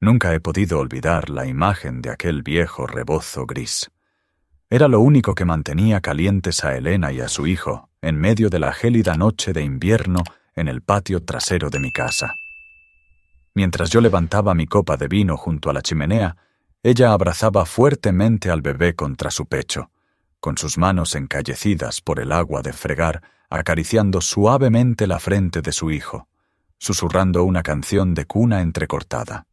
Nunca he podido olvidar la imagen de aquel viejo rebozo gris. Era lo único que mantenía calientes a Elena y a su hijo en medio de la gélida noche de invierno en el patio trasero de mi casa. Mientras yo levantaba mi copa de vino junto a la chimenea, ella abrazaba fuertemente al bebé contra su pecho, con sus manos encallecidas por el agua de fregar, acariciando suavemente la frente de su hijo, susurrando una canción de cuna entrecortada.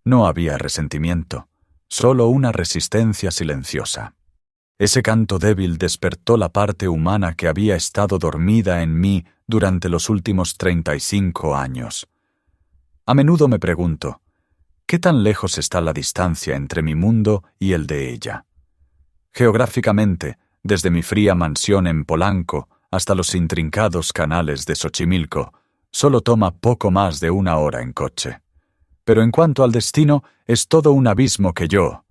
No había resentimiento, solo una resistencia silenciosa. Ese canto débil despertó la parte humana que había estado dormida en mí durante los últimos 35 años. A menudo me pregunto, ¿qué tan lejos está la distancia entre mi mundo y el de ella? Geográficamente, desde mi fría mansión en Polanco hasta los intrincados canales de Xochimilco, solo toma poco más de 1 hora en coche. Pero en cuanto al destino, es todo un abismo que yo,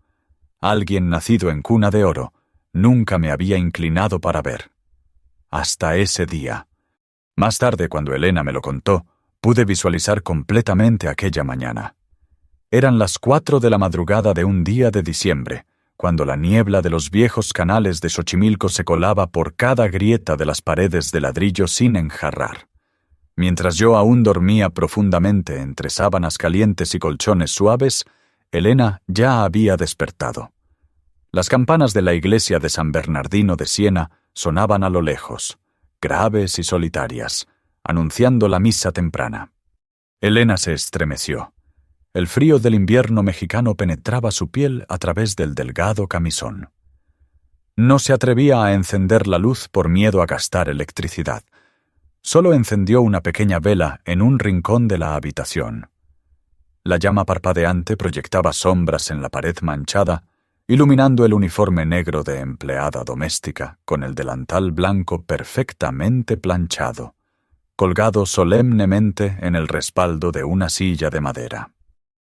alguien nacido en cuna de oro, nunca me había inclinado para ver. Hasta ese día. Más tarde, cuando Elena me lo contó, pude visualizar completamente aquella mañana. Eran las 4 de la madrugada de un día de diciembre, cuando la niebla de los viejos canales de Xochimilco se colaba por cada grieta de las paredes de ladrillo sin enjarrar. Mientras yo aún dormía profundamente entre sábanas calientes y colchones suaves, Elena ya había despertado. Las campanas de la iglesia de San Bernardino de Siena sonaban a lo lejos, graves y solitarias, anunciando la misa temprana. Elena se estremeció. El frío del invierno mexicano penetraba su piel a través del delgado camisón. No se atrevía a encender la luz por miedo a gastar electricidad. Solo encendió una pequeña vela en un rincón de la habitación. La llama parpadeante proyectaba sombras en la pared manchada, iluminando el uniforme negro de empleada doméstica con el delantal blanco perfectamente planchado, colgado solemnemente en el respaldo de una silla de madera.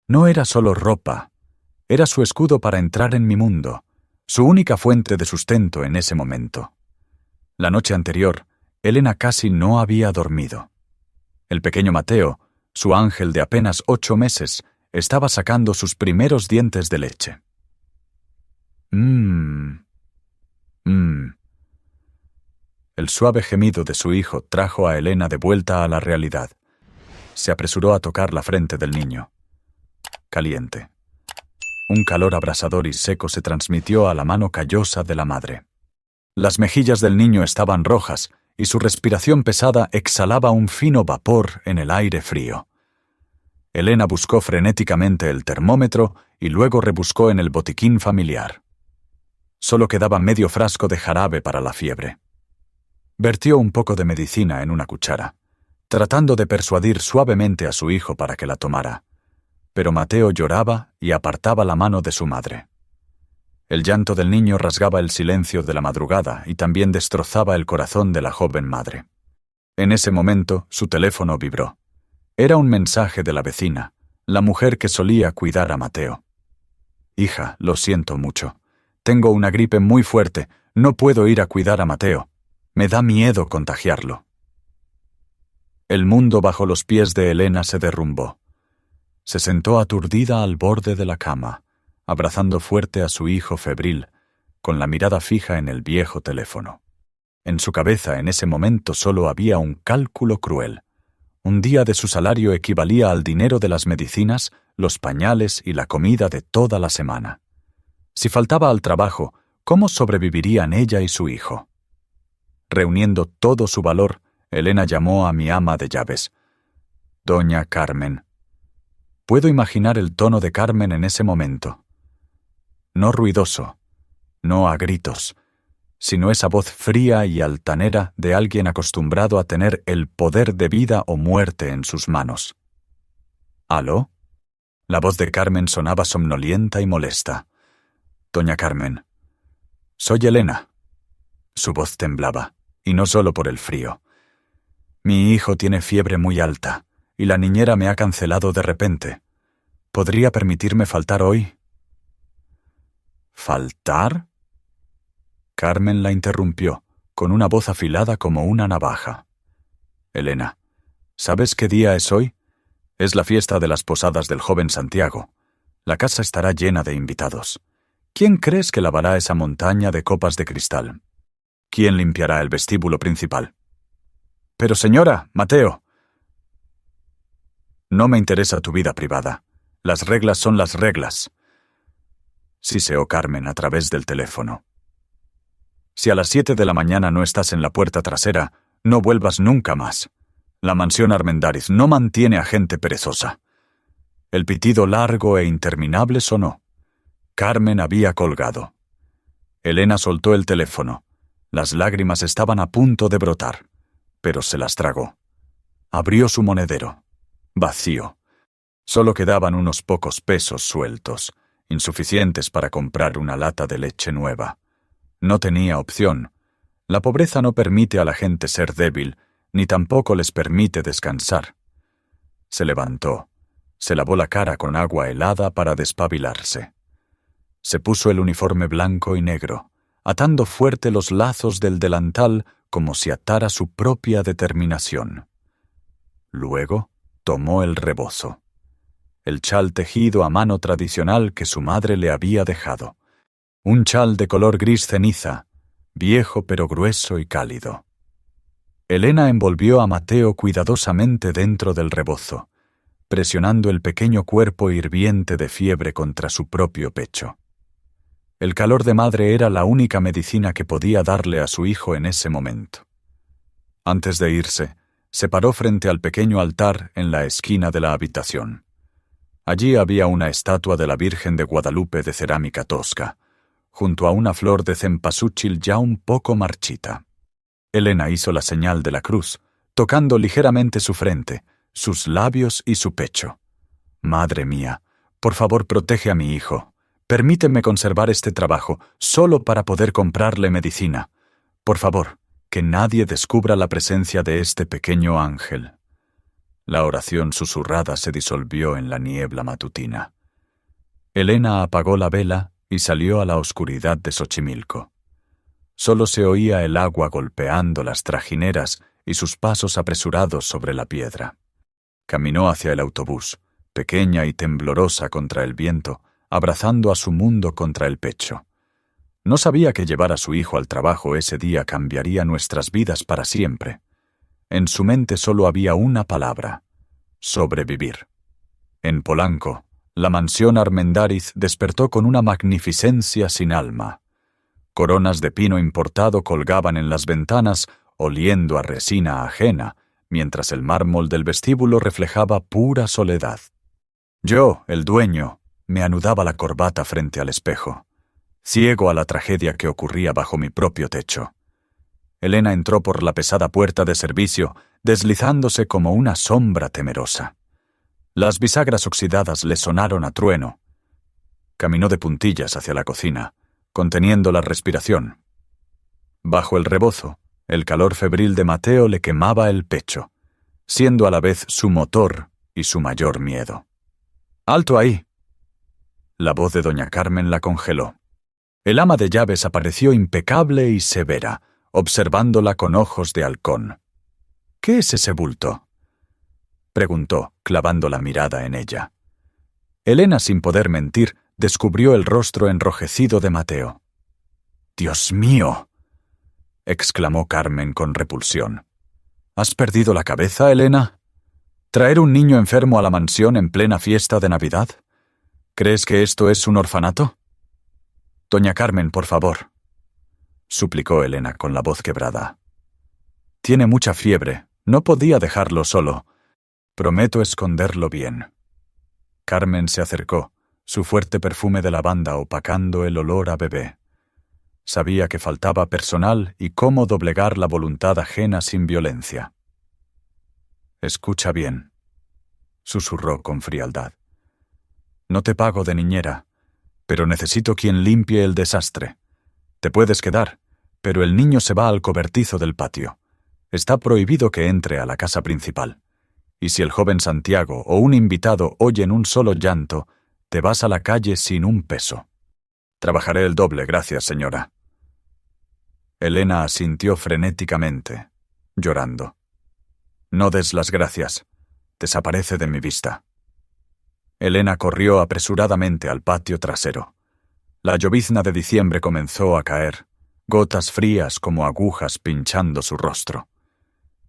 No era solo ropa, era su escudo para entrar en mi mundo, su única fuente de sustento en ese momento. La noche anterior, Elena casi no había dormido. El pequeño Mateo, su ángel de apenas 8 meses, estaba sacando sus primeros dientes de leche. El suave gemido de su hijo trajo a Elena de vuelta a la realidad. Se apresuró a tocar la frente del niño. Caliente. Un calor abrasador y seco se transmitió a la mano callosa de la madre. Las mejillas del niño estaban rojas y su respiración pesada exhalaba un fino vapor en el aire frío. Elena buscó frenéticamente el termómetro y luego rebuscó en el botiquín familiar. Solo quedaba medio frasco de jarabe para la fiebre. Vertió un poco de medicina en una cuchara, tratando de persuadir suavemente a su hijo para que la tomara. Pero Mateo lloraba y apartaba la mano de su madre. El llanto del niño rasgaba el silencio de la madrugada y también destrozaba el corazón de la joven madre. En ese momento, su teléfono vibró. Era un mensaje de la vecina, la mujer que solía cuidar a Mateo. «Hija, lo siento mucho. Tengo una gripe muy fuerte. No puedo ir a cuidar a Mateo. Me da miedo contagiarlo». El mundo bajo los pies de Elena se derrumbó. Se sentó aturdida al borde de la cama, abrazando fuerte a su hijo febril, con la mirada fija en el viejo teléfono. En su cabeza en ese momento solo había un cálculo cruel. Un día de su salario equivalía al dinero de las medicinas, los pañales y la comida de toda la semana. Si faltaba al trabajo, ¿cómo sobrevivirían ella y su hijo? Reuniendo todo su valor, Elena llamó a mi ama de llaves. «Doña Carmen». Puedo imaginar el tono de Carmen en ese momento. No ruidoso, no a gritos, sino esa voz fría y altanera de alguien acostumbrado a tener el poder de vida o muerte en sus manos. ¿Aló? La voz de Carmen sonaba somnolienta y molesta. «Doña Carmen». «Soy Elena». Su voz temblaba, y no solo por el frío. «Mi hijo tiene fiebre muy alta, y la niñera me ha cancelado de repente. ¿Podría permitirme faltar hoy?» «¿Faltar?». Carmen la interrumpió, con una voz afilada como una navaja. «Elena, ¿sabes qué día es hoy? Es la fiesta de las posadas del joven Santiago. La casa estará llena de invitados. ¿Quién crees que lavará esa montaña de copas de cristal? ¿Quién limpiará el vestíbulo principal? Pero señora, Mateo. No me interesa tu vida privada. Las reglas son las reglas. Siseó Carmen a través del teléfono. Si a las 7 de la mañana no estás en la puerta trasera, no vuelvas nunca más. La mansión Armendáriz no mantiene a gente perezosa. El pitido largo e interminable sonó. Carmen había colgado. Elena soltó el teléfono. Las lágrimas estaban a punto de brotar, pero se las tragó. Abrió su monedero. Vacío. Solo quedaban unos pocos pesos sueltos, insuficientes para comprar una lata de leche nueva. No tenía opción. La pobreza no permite a la gente ser débil, ni tampoco les permite descansar. Se levantó. Se lavó la cara con agua helada para despabilarse. Se puso el uniforme blanco y negro, atando fuerte los lazos del delantal como si atara su propia determinación. Luego tomó el rebozo. El chal tejido a mano tradicional que su madre le había dejado. Un chal de color gris ceniza, viejo pero grueso y cálido. Elena envolvió a Mateo cuidadosamente dentro del rebozo, presionando el pequeño cuerpo hirviente de fiebre contra su propio pecho. El calor de madre era la única medicina que podía darle a su hijo en ese momento. Antes de irse, se paró frente al pequeño altar en la esquina de la habitación. Allí había una estatua de la Virgen de Guadalupe de cerámica tosca, junto a una flor de cempasúchil ya un poco marchita. Elena hizo la señal de la cruz, tocando ligeramente su frente, sus labios y su pecho. Madre mía, por favor protege a mi hijo. Permíteme conservar este trabajo, solo para poder comprarle medicina. Por favor, que nadie descubra la presencia de este pequeño ángel. La oración susurrada se disolvió en la niebla matutina. Elena apagó la vela y salió a la oscuridad de Xochimilco. Solo se oía el agua golpeando las trajineras y sus pasos apresurados sobre la piedra. Caminó hacia el autobús, pequeña y temblorosa contra el viento, abrazando a su mundo contra el pecho. No sabía que llevar a su hijo al trabajo ese día cambiaría nuestras vidas para siempre. En su mente solo había una palabra: sobrevivir. En Polanco, la mansión Armendáriz despertó con una magnificencia sin alma. Coronas de pino importado colgaban en las ventanas, oliendo a resina ajena, mientras el mármol del vestíbulo reflejaba pura soledad. Yo, el dueño, me anudaba la corbata frente al espejo, ciego a la tragedia que ocurría bajo mi propio techo. Elena entró por la pesada puerta de servicio, deslizándose como una sombra temerosa. Las bisagras oxidadas le sonaron a trueno. Caminó de puntillas hacia la cocina, conteniendo la respiración. Bajo el rebozo, el calor febril de Mateo le quemaba el pecho, siendo a la vez su motor y su mayor miedo. ¡Alto ahí! La voz de doña Carmen la congeló. El ama de llaves apareció impecable y severa, observándola con ojos de halcón. ¿Qué es ese bulto?, preguntó, clavando la mirada en ella. Elena, sin poder mentir, descubrió el rostro enrojecido de Mateo. «¡Dios mío!», exclamó Carmen con repulsión. «¿Has perdido la cabeza, Elena? ¿Traer un niño enfermo a la mansión en plena fiesta de Navidad? ¿Crees que esto es un orfanato?» «Doña Carmen, por favor», suplicó Elena con la voz quebrada. «Tiene mucha fiebre. No podía dejarlo solo. Prometo esconderlo bien». Carmen se acercó, su fuerte perfume de lavanda opacando el olor a bebé. Sabía que faltaba personal y cómo doblegar la voluntad ajena sin violencia. «Escucha bien», susurró con frialdad. «No te pago de niñera, pero necesito quien limpie el desastre. Te puedes quedar, pero el niño se va al cobertizo del patio. Está prohibido que entre a la casa principal. Y si el joven Santiago o un invitado oyen un solo llanto, te vas a la calle sin un peso. Trabajaré el doble, gracias, señora». Elena asintió frenéticamente, llorando. «No des las gracias. desaparece de mi vista. Elena corrió apresuradamente al patio trasero. La llovizna de diciembre comenzó a caer, gotas frías como agujas pinchando su rostro.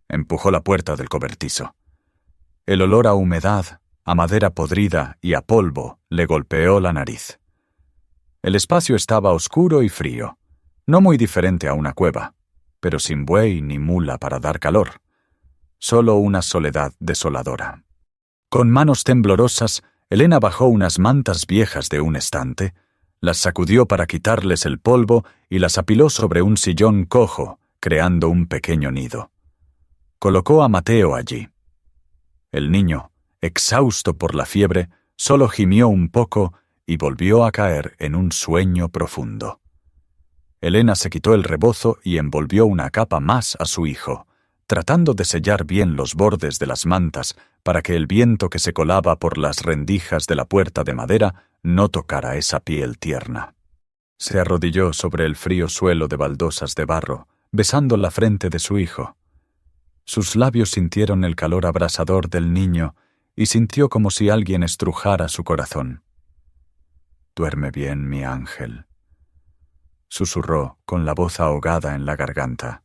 Empujó la puerta del cobertizo. El olor a humedad, a madera podrida y a polvo le golpeó la nariz. El espacio estaba oscuro y frío, no muy diferente a una cueva, pero sin buey ni mula para dar calor. Solo una soledad desoladora. Con manos temblorosas, Elena bajó unas mantas viejas de un estante, las sacudió para quitarles el polvo y las apiló sobre un sillón cojo, creando un pequeño nido. Colocó a Mateo allí. El niño, exhausto por la fiebre, solo gimió un poco y volvió a caer en un sueño profundo. Elena se quitó el rebozo y envolvió una capa más a su hijo, tratando de sellar bien los bordes de las mantas para que el viento que se colaba por las rendijas de la puerta de madera no tocara esa piel tierna. Se arrodilló sobre el frío suelo de baldosas de barro, besando la frente de su hijo. Sus labios sintieron el calor abrasador del niño y sintió como si alguien estrujara su corazón. «Duerme bien, mi ángel», susurró con la voz ahogada en la garganta.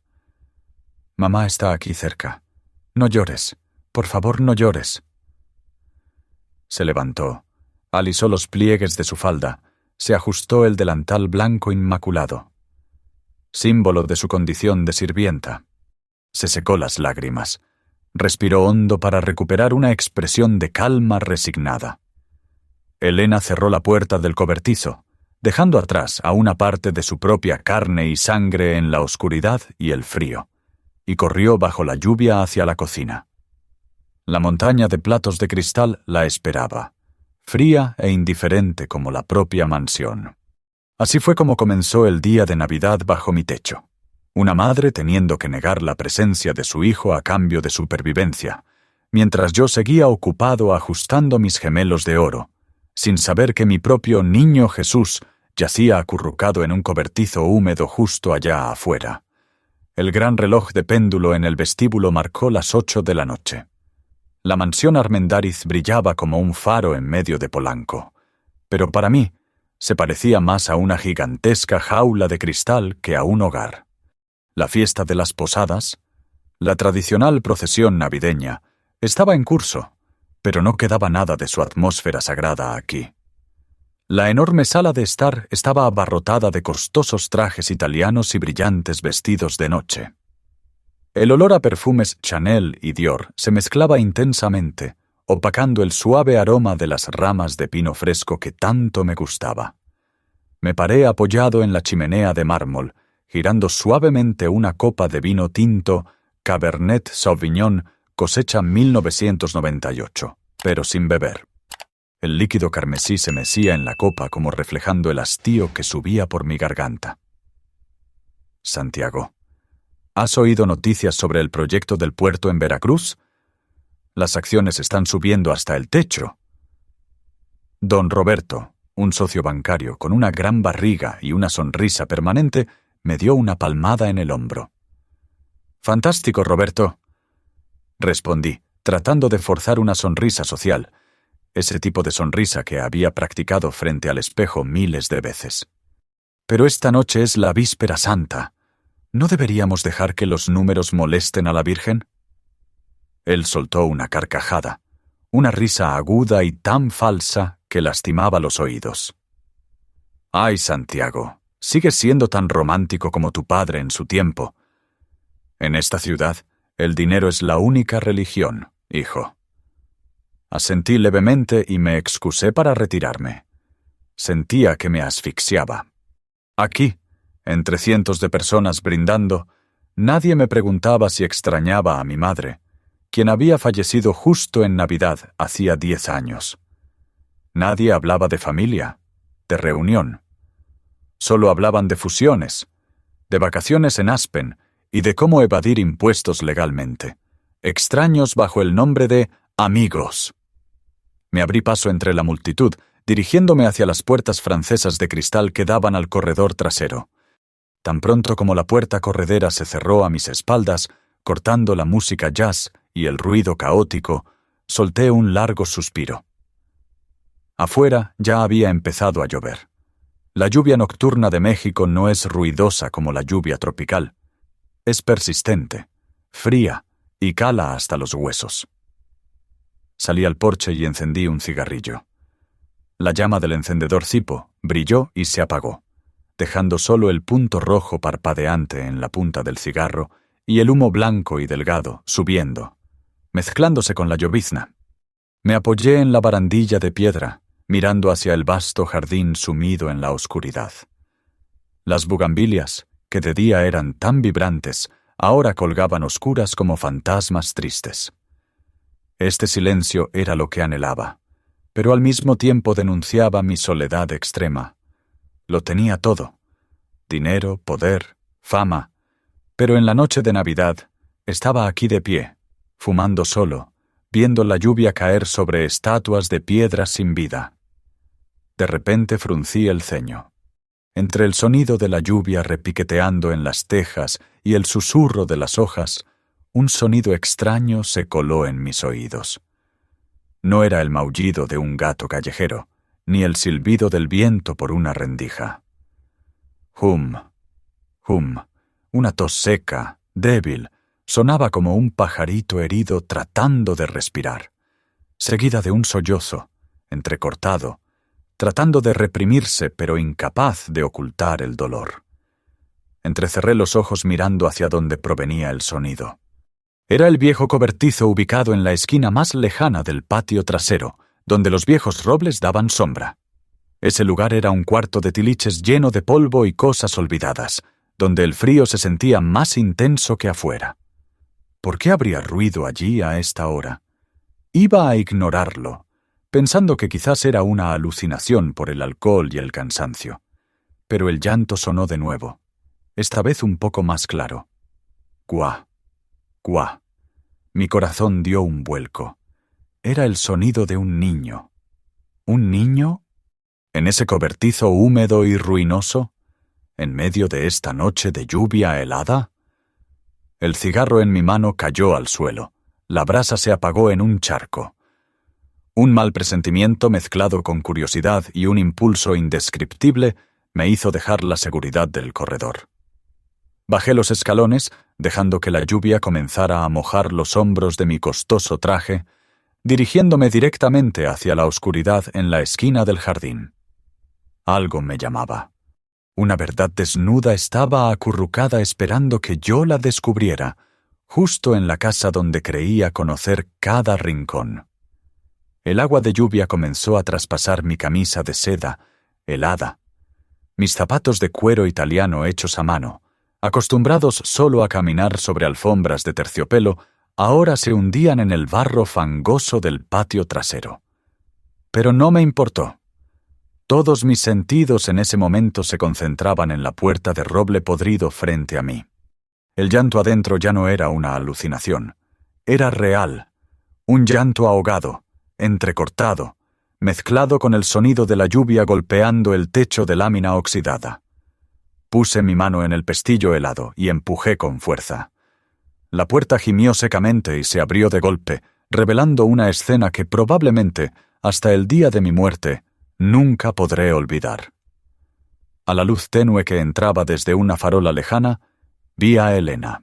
«Mamá está aquí cerca. No llores. Por favor, no llores». Se levantó, alisó los pliegues de su falda, se ajustó el delantal blanco inmaculado, símbolo de su condición de sirvienta. Se secó las lágrimas, respiró hondo para recuperar una expresión de calma resignada. Elena cerró la puerta del cobertizo, dejando atrás a una parte de su propia carne y sangre en la oscuridad y el frío, y corrió bajo la lluvia hacia la cocina. La montaña de platos de cristal la esperaba, fría e indiferente como la propia mansión. Así fue como comenzó el día de Navidad bajo mi techo. Una madre teniendo que negar la presencia de su hijo a cambio de supervivencia, mientras yo seguía ocupado ajustando mis gemelos de oro, sin saber que mi propio niño Jesús yacía acurrucado en un cobertizo húmedo justo allá afuera. El gran reloj de péndulo en el vestíbulo marcó las 8 de la noche. La mansión Armendáriz brillaba como un faro en medio de Polanco, pero para mí se parecía más a una gigantesca jaula de cristal que a un hogar. La fiesta de las posadas, la tradicional procesión navideña, estaba en curso, pero no quedaba nada de su atmósfera sagrada aquí. La enorme sala de estar estaba abarrotada de costosos trajes italianos y brillantes vestidos de noche. El olor a perfumes Chanel y Dior se mezclaba intensamente, opacando el suave aroma de las ramas de pino fresco que tanto me gustaba. Me paré apoyado en la chimenea de mármol, girando suavemente una copa de vino tinto Cabernet Sauvignon cosecha 1998, pero sin beber. El líquido carmesí se mecía en la copa como reflejando el hastío que subía por mi garganta. Santiago, ¿has oído noticias sobre el proyecto del puerto en Veracruz? Las acciones están subiendo hasta el techo. Don Roberto, un socio bancario con una gran barriga y una sonrisa permanente, me dio una palmada en el hombro. «Fantástico, Roberto», respondí, tratando de forzar una sonrisa social, ese tipo de sonrisa que había practicado frente al espejo miles de veces. «Pero esta noche es la víspera santa. ¿No deberíamos dejar que los números molesten a la Virgen?» Él soltó una carcajada, una risa aguda y tan falsa que lastimaba los oídos. «Ay, Santiago, sigues siendo tan romántico como tu padre en su tiempo. En esta ciudad, el dinero es la única religión, hijo». Asentí levemente y me excusé para retirarme. Sentía que me asfixiaba. Aquí, entre cientos de personas brindando, nadie me preguntaba si extrañaba a mi madre, quien había fallecido justo en Navidad hacía 10 años. Nadie hablaba de familia, de reunión. Solo hablaban de fusiones, de vacaciones en Aspen y de cómo evadir impuestos legalmente, extraños bajo el nombre de amigos. Me abrí paso entre la multitud, dirigiéndome hacia las puertas francesas de cristal que daban al corredor trasero. Tan pronto como la puerta corredera se cerró a mis espaldas, cortando la música jazz y el ruido caótico, solté un largo suspiro. Afuera ya había empezado a llover. La lluvia nocturna de México no es ruidosa como la lluvia tropical. Es persistente, fría y cala hasta los huesos. Salí al porche y encendí un cigarrillo. La llama del encendedor cipo brilló y se apagó, dejando solo el punto rojo parpadeante en la punta del cigarro y el humo blanco y delgado subiendo, mezclándose con la llovizna. Me apoyé en la barandilla de piedra, mirando hacia el vasto jardín sumido en la oscuridad. Las bugambilias, que de día eran tan vibrantes, ahora colgaban oscuras como fantasmas tristes. Este silencio era lo que anhelaba, pero al mismo tiempo denunciaba mi soledad extrema. Lo tenía todo: dinero, poder, fama, pero en la noche de Navidad estaba aquí de pie, fumando solo, viendo la lluvia caer sobre estatuas de piedra sin vida. De repente fruncí el ceño. Entre el sonido de la lluvia repiqueteando en las tejas y el susurro de las hojas, un sonido extraño se coló en mis oídos. No era el maullido de un gato callejero, ni el silbido del viento por una rendija. Hum, hum, una tos seca, débil, sonaba como un pajarito herido tratando de respirar, seguida de un sollozo, entrecortado, tratando de reprimirse pero incapaz de ocultar el dolor. Entrecerré los ojos mirando hacia donde provenía el sonido. Era el viejo cobertizo ubicado en la esquina más lejana del patio trasero, donde los viejos robles daban sombra. Ese lugar era un cuarto de tiliches lleno de polvo y cosas olvidadas, donde el frío se sentía más intenso que afuera. ¿Por qué habría ruido allí a esta hora? Iba a ignorarlo, pensando que quizás era una alucinación por el alcohol y el cansancio. Pero el llanto sonó de nuevo, esta vez un poco más claro. Cuá, cuá. Mi corazón dio un vuelco. Era el sonido de un niño. ¿Un niño? ¿En ese cobertizo húmedo y ruinoso? ¿En medio de esta noche de lluvia helada? El cigarro en mi mano cayó al suelo. La brasa se apagó en un charco. Un mal presentimiento mezclado con curiosidad y un impulso indescriptible me hizo dejar la seguridad del corredor. Bajé los escalones, dejando que la lluvia comenzara a mojar los hombros de mi costoso traje, dirigiéndome directamente hacia la oscuridad en la esquina del jardín. Algo me llamaba. Una verdad desnuda estaba acurrucada esperando que yo la descubriera, justo en la casa donde creía conocer cada rincón. El agua de lluvia comenzó a traspasar mi camisa de seda, helada. Mis zapatos de cuero italiano hechos a mano, acostumbrados solo a caminar sobre alfombras de terciopelo, ahora se hundían en el barro fangoso del patio trasero. Pero no me importó. Todos mis sentidos en ese momento se concentraban en la puerta de roble podrido frente a mí. El llanto adentro ya no era una alucinación. Era real. Un llanto ahogado, entrecortado, mezclado con el sonido de la lluvia golpeando el techo de lámina oxidada. Puse mi mano en el pestillo helado y empujé con fuerza. La puerta gimió secamente y se abrió de golpe, revelando una escena que probablemente, hasta el día de mi muerte, nunca podré olvidar. A la luz tenue que entraba desde una farola lejana, vi a Elena.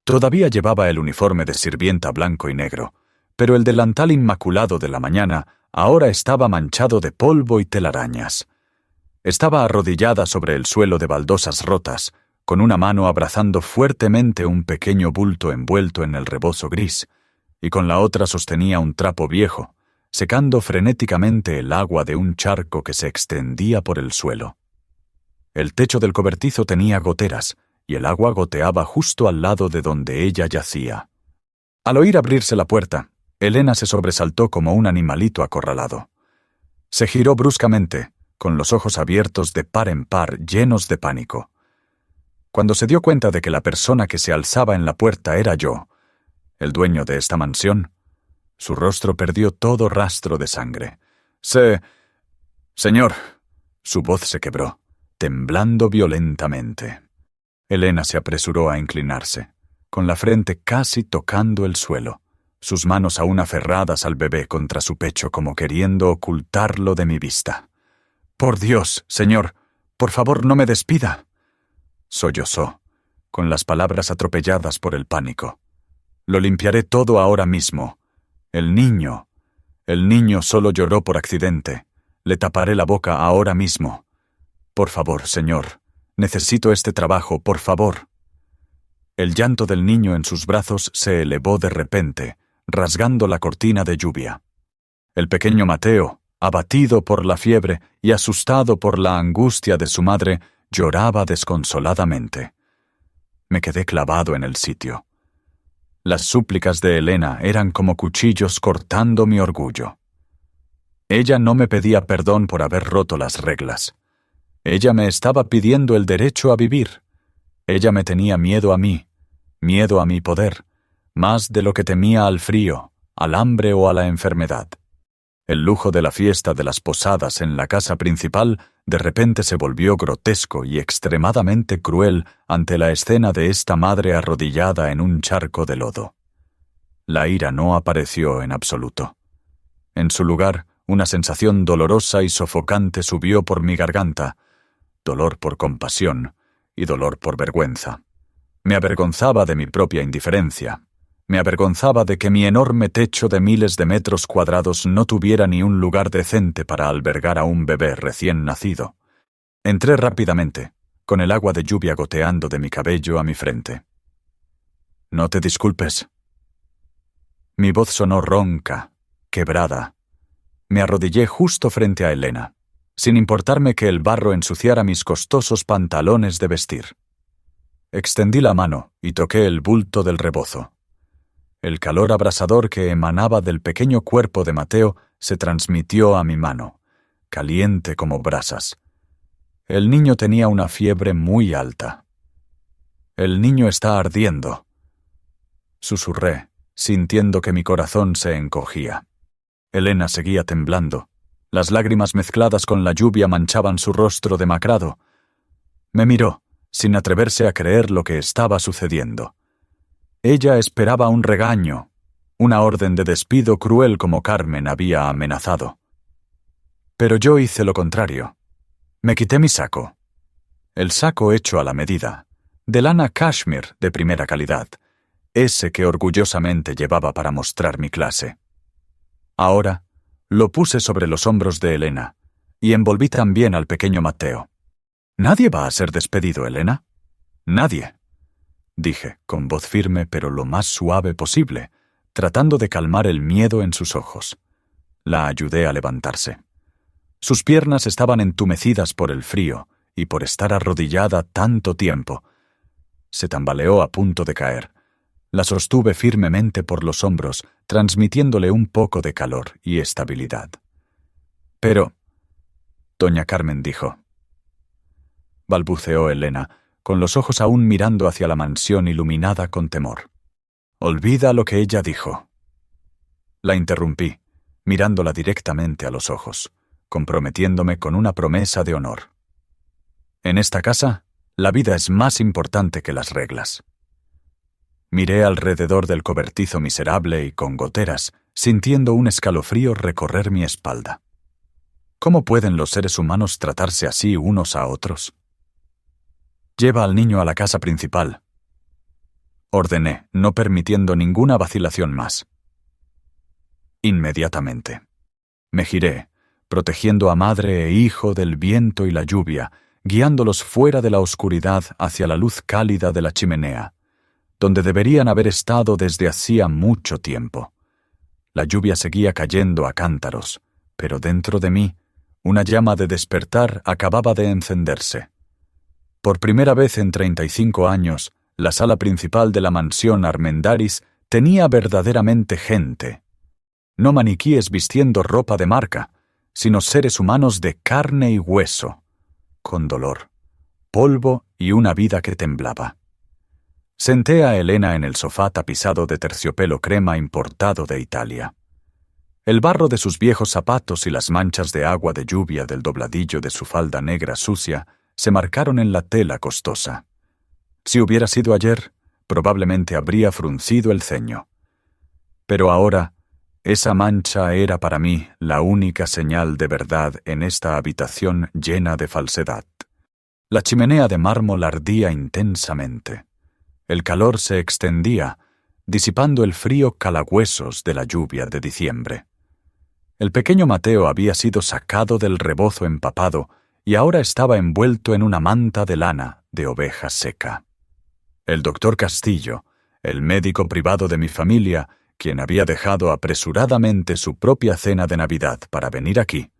Todavía llevaba el uniforme de sirvienta blanco y negro, pero el delantal inmaculado de la mañana ahora estaba manchado de polvo y telarañas. Estaba arrodillada sobre el suelo de baldosas rotas, con una mano abrazando fuertemente un pequeño bulto envuelto en el rebozo gris, y con la otra sostenía un trapo viejo, secando frenéticamente el agua de un charco que se extendía por el suelo. El techo del cobertizo tenía goteras, y el agua goteaba justo al lado de donde ella yacía. Al oír abrirse la puerta, Elena se sobresaltó como un animalito acorralado. Se giró bruscamente, con los ojos abiertos de par en par, llenos de pánico. Cuando se dio cuenta de que la persona que se alzaba en la puerta era yo, el dueño de esta mansión, su rostro perdió todo rastro de sangre. Señor. Su voz se quebró, temblando violentamente. Elena se apresuró a inclinarse, con la frente casi tocando el suelo, sus manos aún aferradas al bebé contra su pecho como queriendo ocultarlo de mi vista. «Por Dios, señor, por favor no me despida», sollozó, con las palabras atropelladas por el pánico. «Lo limpiaré todo ahora mismo. El niño solo lloró por accidente. Le taparé la boca ahora mismo. Por favor, señor, necesito este trabajo, por favor». El llanto del niño en sus brazos se elevó de repente, rasgando la cortina de lluvia. El pequeño Mateo, abatido por la fiebre y asustado por la angustia de su madre, lloraba desconsoladamente. Me quedé clavado en el sitio. Las súplicas de Elena eran como cuchillos cortando mi orgullo. Ella no me pedía perdón por haber roto las reglas. Ella me estaba pidiendo el derecho a vivir. Ella me tenía miedo a mí poder, más de lo que temía al frío, al hambre o a la enfermedad. El lujo de la fiesta de las posadas en la casa principal de repente se volvió grotesco y extremadamente cruel ante la escena de esta madre arrodillada en un charco de lodo. La ira no apareció en absoluto. En su lugar, una sensación dolorosa y sofocante subió por mi garganta, dolor por compasión y dolor por vergüenza. Me avergonzaba de mi propia indiferencia. Me avergonzaba de que mi enorme techo de miles de metros cuadrados no tuviera ni un lugar decente para albergar a un bebé recién nacido. Entré rápidamente, con el agua de lluvia goteando de mi cabello a mi frente. «No te disculpes». Mi voz sonó ronca, quebrada. Me arrodillé justo frente a Elena, sin importarme que el barro ensuciara mis costosos pantalones de vestir. Extendí la mano y toqué el bulto del rebozo. El calor abrasador que emanaba del pequeño cuerpo de Mateo se transmitió a mi mano, caliente como brasas. El niño tenía una fiebre muy alta. «El niño está ardiendo», susurré, sintiendo que mi corazón se encogía. Elena seguía temblando. Las lágrimas mezcladas con la lluvia manchaban su rostro demacrado. Me miró, sin atreverse a creer lo que estaba sucediendo. Ella esperaba un regaño, una orden de despido cruel como Carmen había amenazado. Pero yo hice lo contrario. Me quité mi saco. El saco hecho a la medida, de lana cashmere de primera calidad, ese que orgullosamente llevaba para mostrar mi clase. Ahora lo puse sobre los hombros de Elena y envolví también al pequeño Mateo. «¿Nadie va a ser despedido, Elena?» «Nadie», dije, con voz firme pero lo más suave posible, tratando de calmar el miedo en sus ojos. La ayudé a levantarse. Sus piernas estaban entumecidas por el frío y por estar arrodillada tanto tiempo. Se tambaleó a punto de caer. La sostuve firmemente por los hombros, transmitiéndole un poco de calor y estabilidad. «Pero», doña Carmen dijo. Balbuceó Elena, con los ojos aún mirando hacia la mansión iluminada con temor. «Olvida lo que ella dijo». La interrumpí, mirándola directamente a los ojos, comprometiéndome con una promesa de honor. «En esta casa, la vida es más importante que las reglas». Miré alrededor del cobertizo miserable y con goteras, sintiendo un escalofrío recorrer mi espalda. ¿Cómo pueden los seres humanos tratarse así unos a otros? «Lleva al niño a la casa principal», ordené, no permitiendo ninguna vacilación más. Inmediatamente. Me giré, protegiendo a madre e hijo del viento y la lluvia, guiándolos fuera de la oscuridad hacia la luz cálida de la chimenea, donde deberían haber estado desde hacía mucho tiempo. La lluvia seguía cayendo a cántaros, pero dentro de mí, una llama de despertar acababa de encenderse. Por primera vez en 35 años, la sala principal de la mansión Armendáriz tenía verdaderamente gente. No maniquíes vistiendo ropa de marca, sino seres humanos de carne y hueso, con dolor, polvo y una vida que temblaba. Senté a Elena en el sofá tapizado de terciopelo crema importado de Italia. El barro de sus viejos zapatos y las manchas de agua de lluvia del dobladillo de su falda negra sucia se marcaron en la tela costosa. Si hubiera sido ayer, probablemente habría fruncido el ceño. Pero ahora, esa mancha era para mí la única señal de verdad en esta habitación llena de falsedad. La chimenea de mármol ardía intensamente. El calor se extendía, disipando el frío calahuesos de la lluvia de diciembre. El pequeño Mateo había sido sacado del rebozo empapado y ahora estaba envuelto en una manta de lana de oveja seca. El doctor Castillo, el médico privado de mi familia, quien había dejado apresuradamente su propia cena de Navidad para venir aquí,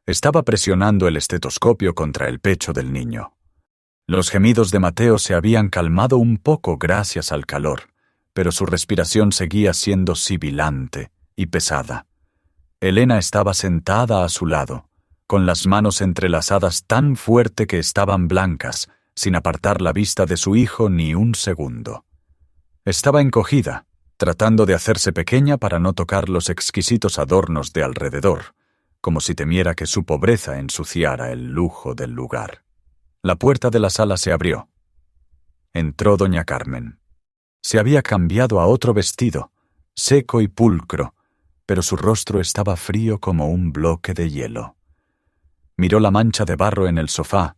estaba presionando el estetoscopio contra el pecho del niño. Los gemidos de Mateo se habían calmado un poco gracias al calor, pero su respiración seguía siendo sibilante y pesada. Elena estaba sentada a su lado, con las manos entrelazadas tan fuerte que estaban blancas, sin apartar la vista de su hijo ni un segundo. Estaba encogida, tratando de hacerse pequeña para no tocar los exquisitos adornos de alrededor, como si temiera que su pobreza ensuciara el lujo del lugar. La puerta de la sala se abrió. Entró doña Carmen. Se había cambiado a otro vestido, seco y pulcro, pero su rostro estaba frío como un bloque de hielo. Miró la mancha de barro en el sofá,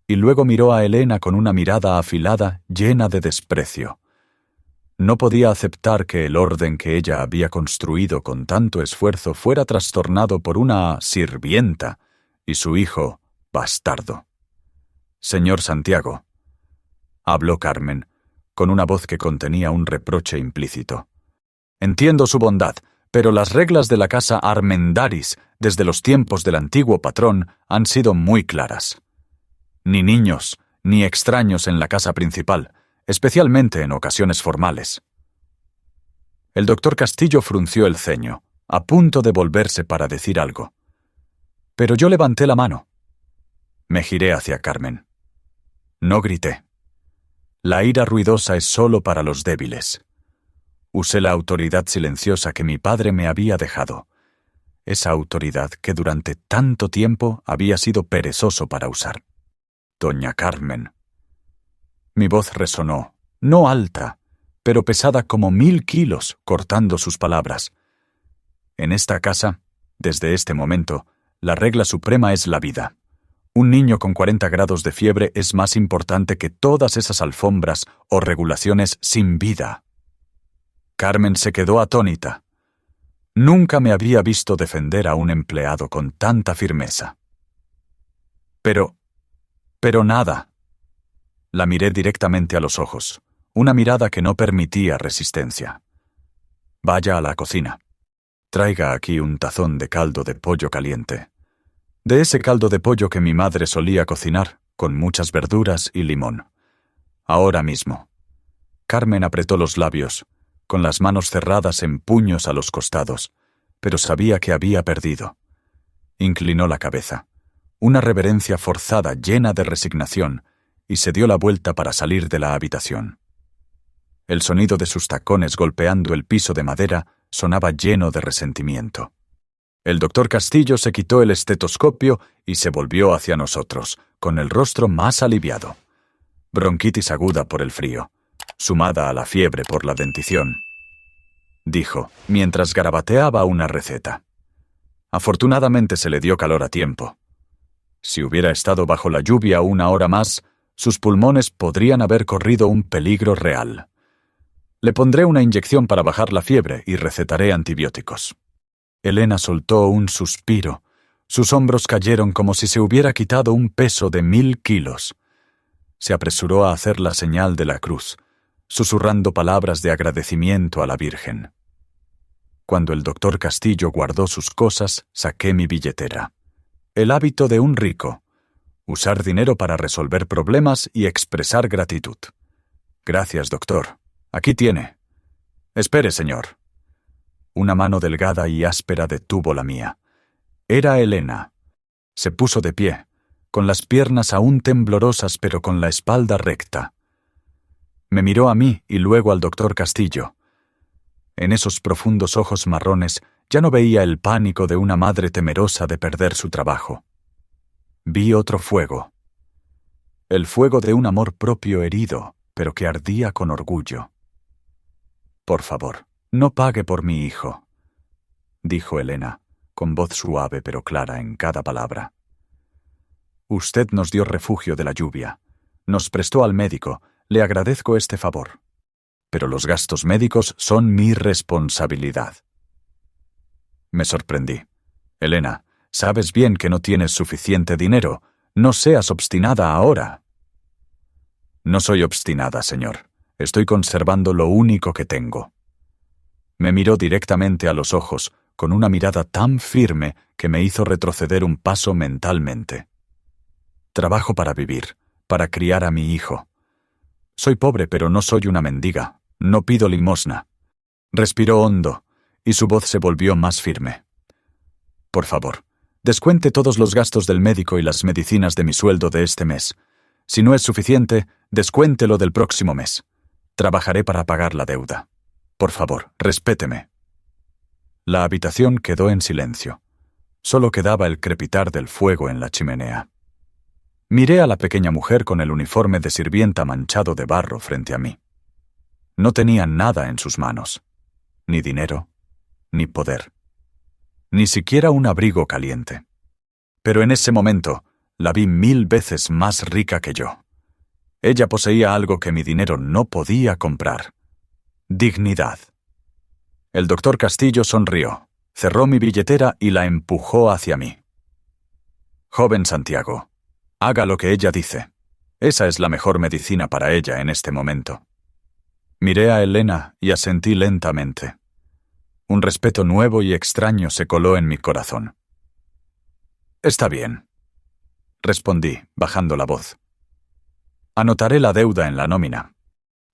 y luego miró a Elena con una mirada afilada llena de desprecio. No podía aceptar que el orden que ella había construido con tanto esfuerzo fuera trastornado por una sirvienta y su hijo bastardo. «Señor Santiago», habló Carmen, con una voz que contenía un reproche implícito. «Entiendo su bondad, pero las reglas de la casa Armendáriz, desde los tiempos del antiguo patrón, han sido muy claras. Ni niños, ni extraños en la casa principal, especialmente en ocasiones formales». El doctor Castillo frunció el ceño, a punto de volverse para decir algo. Pero yo levanté la mano. Me giré hacia Carmen. No grité. La ira ruidosa es solo para los débiles. Usé la autoridad silenciosa que mi padre me había dejado. Esa autoridad que durante tanto tiempo había sido perezoso para usar. Doña Carmen. Mi voz resonó, no alta, pero pesada como 1000 kilos, cortando sus palabras. En esta casa, desde este momento, la regla suprema es la vida. Un niño con 40 grados de fiebre es más importante que todas esas alfombras o regulaciones sin vida. Carmen se quedó atónita. Nunca me había visto defender a un empleado con tanta firmeza. Pero nada. La miré directamente a los ojos, una mirada que no permitía resistencia. Vaya a la cocina. Traiga aquí un tazón de caldo de pollo caliente. De ese caldo de pollo que mi madre solía cocinar, con muchas verduras y limón. Ahora mismo. Carmen apretó los labios, con las manos cerradas en puños a los costados, pero sabía que había perdido. Inclinó la cabeza, una reverencia forzada llena de resignación, y se dio la vuelta para salir de la habitación. El sonido de sus tacones golpeando el piso de madera sonaba lleno de resentimiento. El doctor Castillo se quitó el estetoscopio y se volvió hacia nosotros, con el rostro más aliviado. Bronquitis aguda por el frío, sumada a la fiebre por la dentición, dijo, mientras garabateaba una receta. Afortunadamente se le dio calor a tiempo. Si hubiera estado bajo la lluvia 1 hora más, sus pulmones podrían haber corrido un peligro real. Le pondré una inyección para bajar la fiebre y recetaré antibióticos. Elena soltó un suspiro. Sus hombros cayeron como si se hubiera quitado un peso de 1000 kilos. Se apresuró a hacer la señal de la cruz, susurrando palabras de agradecimiento a la Virgen. Cuando el doctor Castillo guardó sus cosas, saqué mi billetera. El hábito de un rico. Usar dinero para resolver problemas y expresar gratitud. Gracias, doctor. Aquí tiene. Espere, señor. Una mano delgada y áspera detuvo la mía. Era Elena. Se puso de pie, con las piernas aún temblorosas pero con la espalda recta. Me miró a mí y luego al doctor Castillo. En esos profundos ojos marrones ya no veía el pánico de una madre temerosa de perder su trabajo. Vi otro fuego. El fuego de un amor propio herido, pero que ardía con orgullo. Por favor, No pague por mi hijo, dijo Elena, con voz suave pero clara en cada palabra. Usted nos dio refugio de la lluvia, nos prestó al médico, le agradezco este favor. Pero los gastos médicos son mi responsabilidad. Me sorprendí. Elena, sabes bien que no tienes suficiente dinero. No seas obstinada ahora. No soy obstinada, señor. Estoy conservando lo único que tengo. Me miró directamente a los ojos, con una mirada tan firme que me hizo retroceder un paso mentalmente. Trabajo para vivir, para criar a mi hijo. Soy pobre, pero no soy una mendiga. No pido limosna. Respiró hondo, y su voz se volvió más firme. Por favor, descuente todos los gastos del médico y las medicinas de mi sueldo de este mes. Si no es suficiente, descuéntelo del próximo mes. Trabajaré para pagar la deuda. Por favor, respéteme. La habitación quedó en silencio. Solo quedaba el crepitar del fuego en la chimenea. Miré a la pequeña mujer con el uniforme de sirvienta manchado de barro frente a mí. No tenía nada en sus manos. Ni dinero, ni poder. Ni siquiera un abrigo caliente. Pero en ese momento la vi 1000 veces más rica que yo. Ella poseía algo que mi dinero no podía comprar. Dignidad. El doctor Castillo sonrió, cerró mi billetera y la empujó hacia mí. Joven Santiago, haga lo que ella dice. Esa es la mejor medicina para ella en este momento. Miré a Elena y asentí lentamente. Un respeto nuevo y extraño se coló en mi corazón. Está bien, respondí, bajando la voz. Anotaré la deuda en la nómina,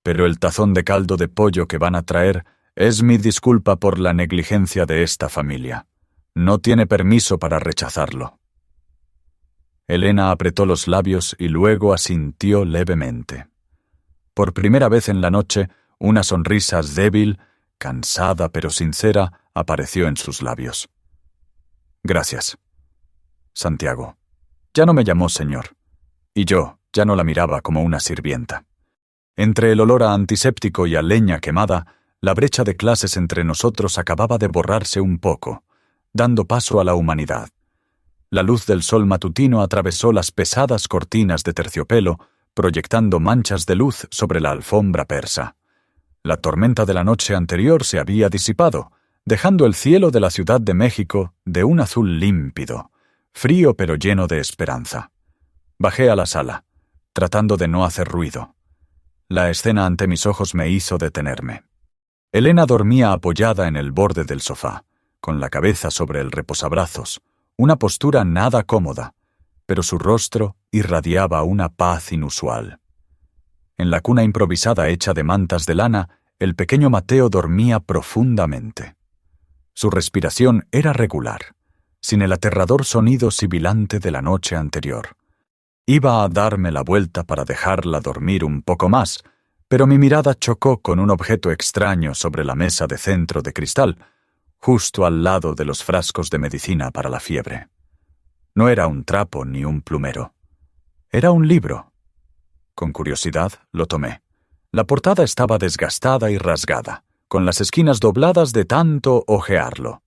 pero el tazón de caldo de pollo que van a traer es mi disculpa por la negligencia de esta familia. No tiene permiso para rechazarlo. Elena apretó los labios y luego asintió levemente. Por primera vez en la noche, una sonrisa débil, cansada pero sincera, apareció en sus labios. Gracias. Santiago. Ya no me llamó señor. Y yo ya no la miraba como una sirvienta. Entre el olor a antiséptico y a leña quemada, la brecha de clases entre nosotros acababa de borrarse un poco, dando paso a la humanidad. La luz del sol matutino atravesó las pesadas cortinas de terciopelo, proyectando manchas de luz sobre la alfombra persa. La tormenta de la noche anterior se había disipado, dejando el cielo de la Ciudad de México de un azul límpido, frío pero lleno de esperanza. Bajé a la sala, tratando de no hacer ruido. La escena ante mis ojos me hizo detenerme. Elena dormía apoyada en el borde del sofá, con la cabeza sobre el reposabrazos, una postura nada cómoda, pero su rostro irradiaba una paz inusual. En la cuna improvisada hecha de mantas de lana, el pequeño Mateo dormía profundamente. Su respiración era regular, sin el aterrador sonido sibilante de la noche anterior. Iba a darme la vuelta para dejarla dormir un poco más, pero mi mirada chocó con un objeto extraño sobre la mesa de centro de cristal, justo al lado de los frascos de medicina para la fiebre. No era un trapo ni un plumero. Era un libro. Con curiosidad lo tomé. La portada estaba desgastada y rasgada, con las esquinas dobladas de tanto hojearlo.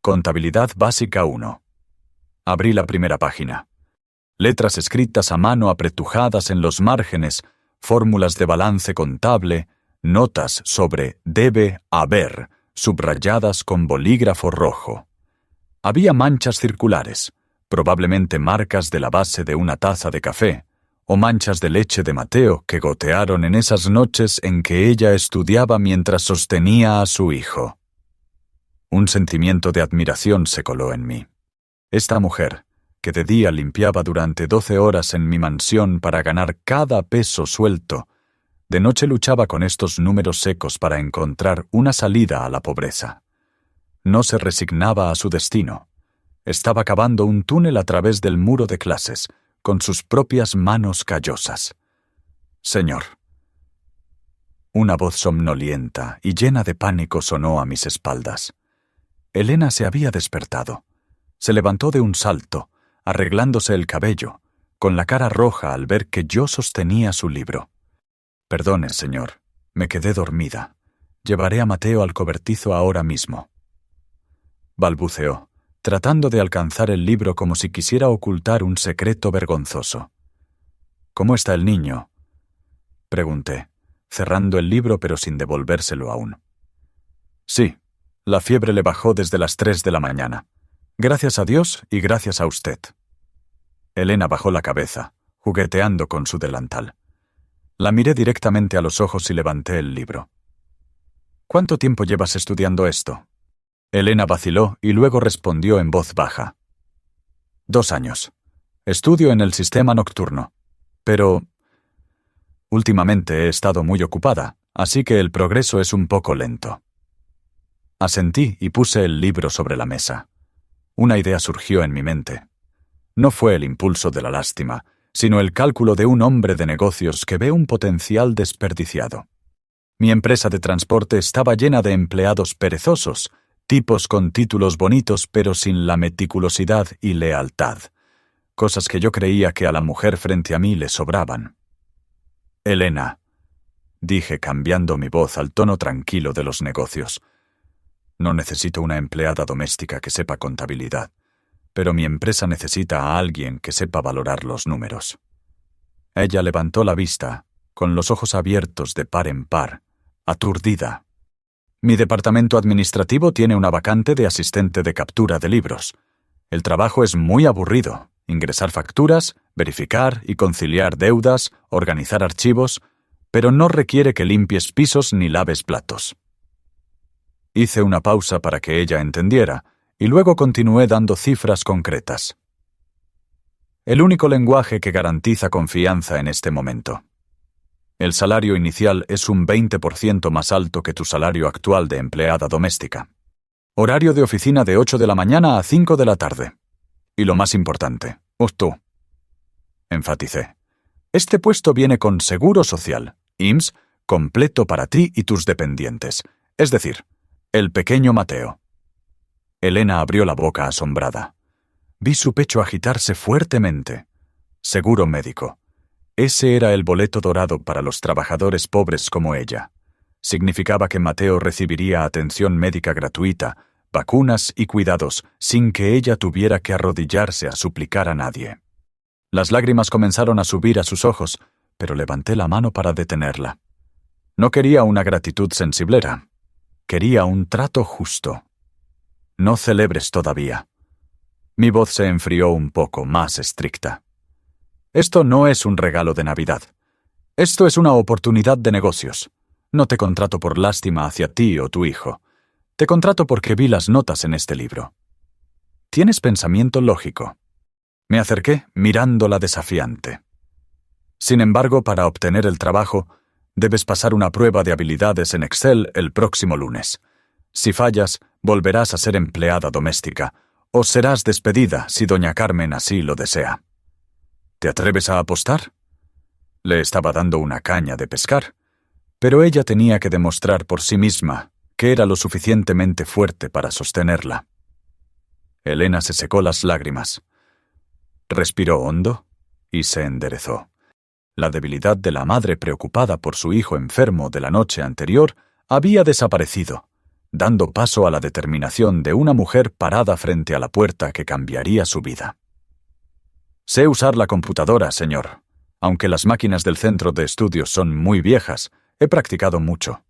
Contabilidad básica 1. Abrí la primera página. Letras escritas a mano apretujadas en los márgenes, fórmulas de balance contable, notas sobre debe haber, subrayadas con bolígrafo rojo. Había manchas circulares, probablemente marcas de la base de una taza de café, o manchas de leche de Mateo que gotearon en esas noches en que ella estudiaba mientras sostenía a su hijo. Un sentimiento de admiración se coló en mí. Esta mujer, que de día limpiaba durante 12 horas en mi mansión para ganar cada peso suelto, de noche luchaba con estos números secos para encontrar una salida a la pobreza. No se resignaba a su destino. Estaba cavando un túnel a través del muro de clases, con sus propias manos callosas. Señor. Una voz somnolienta y llena de pánico sonó a mis espaldas. Elena se había despertado. Se levantó de un salto, arreglándose el cabello, con la cara roja al ver que yo sostenía su libro. Perdone, señor, me quedé dormida. Llevaré a Mateo al cobertizo ahora mismo. Balbuceó, tratando de alcanzar el libro como si quisiera ocultar un secreto vergonzoso. ¿Cómo está el niño?, pregunté, cerrando el libro pero sin devolvérselo aún. Sí, la fiebre le bajó desde las 3 de la mañana. Gracias a Dios y gracias a usted. Elena bajó la cabeza, jugueteando con su delantal. La miré directamente a los ojos y levanté el libro. ¿Cuánto tiempo llevas estudiando esto? Elena vaciló y luego respondió en voz baja. 2 años. Estudio en el sistema nocturno. Pero últimamente he estado muy ocupada, así que el progreso es un poco lento. Asentí y puse el libro sobre la mesa. Una idea surgió en mi mente. No fue el impulso de la lástima, sino el cálculo de un hombre de negocios que ve un potencial desperdiciado. Mi empresa de transporte estaba llena de empleados perezosos, tipos con títulos bonitos pero sin la meticulosidad y lealtad, cosas que yo creía que a la mujer frente a mí le sobraban. Elena, dije cambiando mi voz al tono tranquilo de los negocios. No necesito una empleada doméstica que sepa contabilidad, pero mi empresa necesita a alguien que sepa valorar los números. Ella levantó la vista, con los ojos abiertos de par en par, aturdida. Mi departamento administrativo tiene una vacante de asistente de captura de libros. El trabajo es muy aburrido. Ingresar facturas, verificar y conciliar deudas, organizar archivos, pero no requiere que limpies pisos ni laves platos. Hice una pausa para que ella entendiera, y luego continué dando cifras concretas. El único lenguaje que garantiza confianza en este momento. El salario inicial es un 20% más alto que tu salario actual de empleada doméstica. Horario de oficina de 8 de la mañana a 5 de la tarde. Y lo más importante, tú. Enfaticé. Este puesto viene con seguro social, IMSS, completo para ti y tus dependientes. Es decir, el pequeño Mateo. Elena abrió la boca asombrada. Vi su pecho agitarse fuertemente. Seguro médico. Ese era el boleto dorado para los trabajadores pobres como ella. Significaba que Mateo recibiría atención médica gratuita, vacunas y cuidados, sin que ella tuviera que arrodillarse a suplicar a nadie. Las lágrimas comenzaron a subir a sus ojos, pero levanté la mano para detenerla. No quería una gratitud sensiblera. Quería un trato justo. No celebres todavía. Mi voz se enfrió un poco, más estricta. Esto no es un regalo de Navidad. Esto es una oportunidad de negocios. No te contrato por lástima hacia ti o tu hijo. Te contrato porque vi las notas en este libro. Tienes pensamiento lógico. Me acerqué mirándola desafiante. Sin embargo, para obtener el trabajo, debes pasar una prueba de habilidades en Excel el próximo lunes. Si fallas, volverás a ser empleada doméstica, o serás despedida si doña Carmen así lo desea. ¿Te atreves a apostar? Le estaba dando una caña de pescar, pero ella tenía que demostrar por sí misma que era lo suficientemente fuerte para sostenerla. Elena se secó las lágrimas. Respiró hondo y se enderezó. La debilidad de la madre preocupada por su hijo enfermo de la noche anterior había desaparecido, dando paso a la determinación de una mujer parada frente a la puerta que cambiaría su vida. Sé usar la computadora, señor. Aunque las máquinas del centro de estudios son muy viejas, he practicado mucho.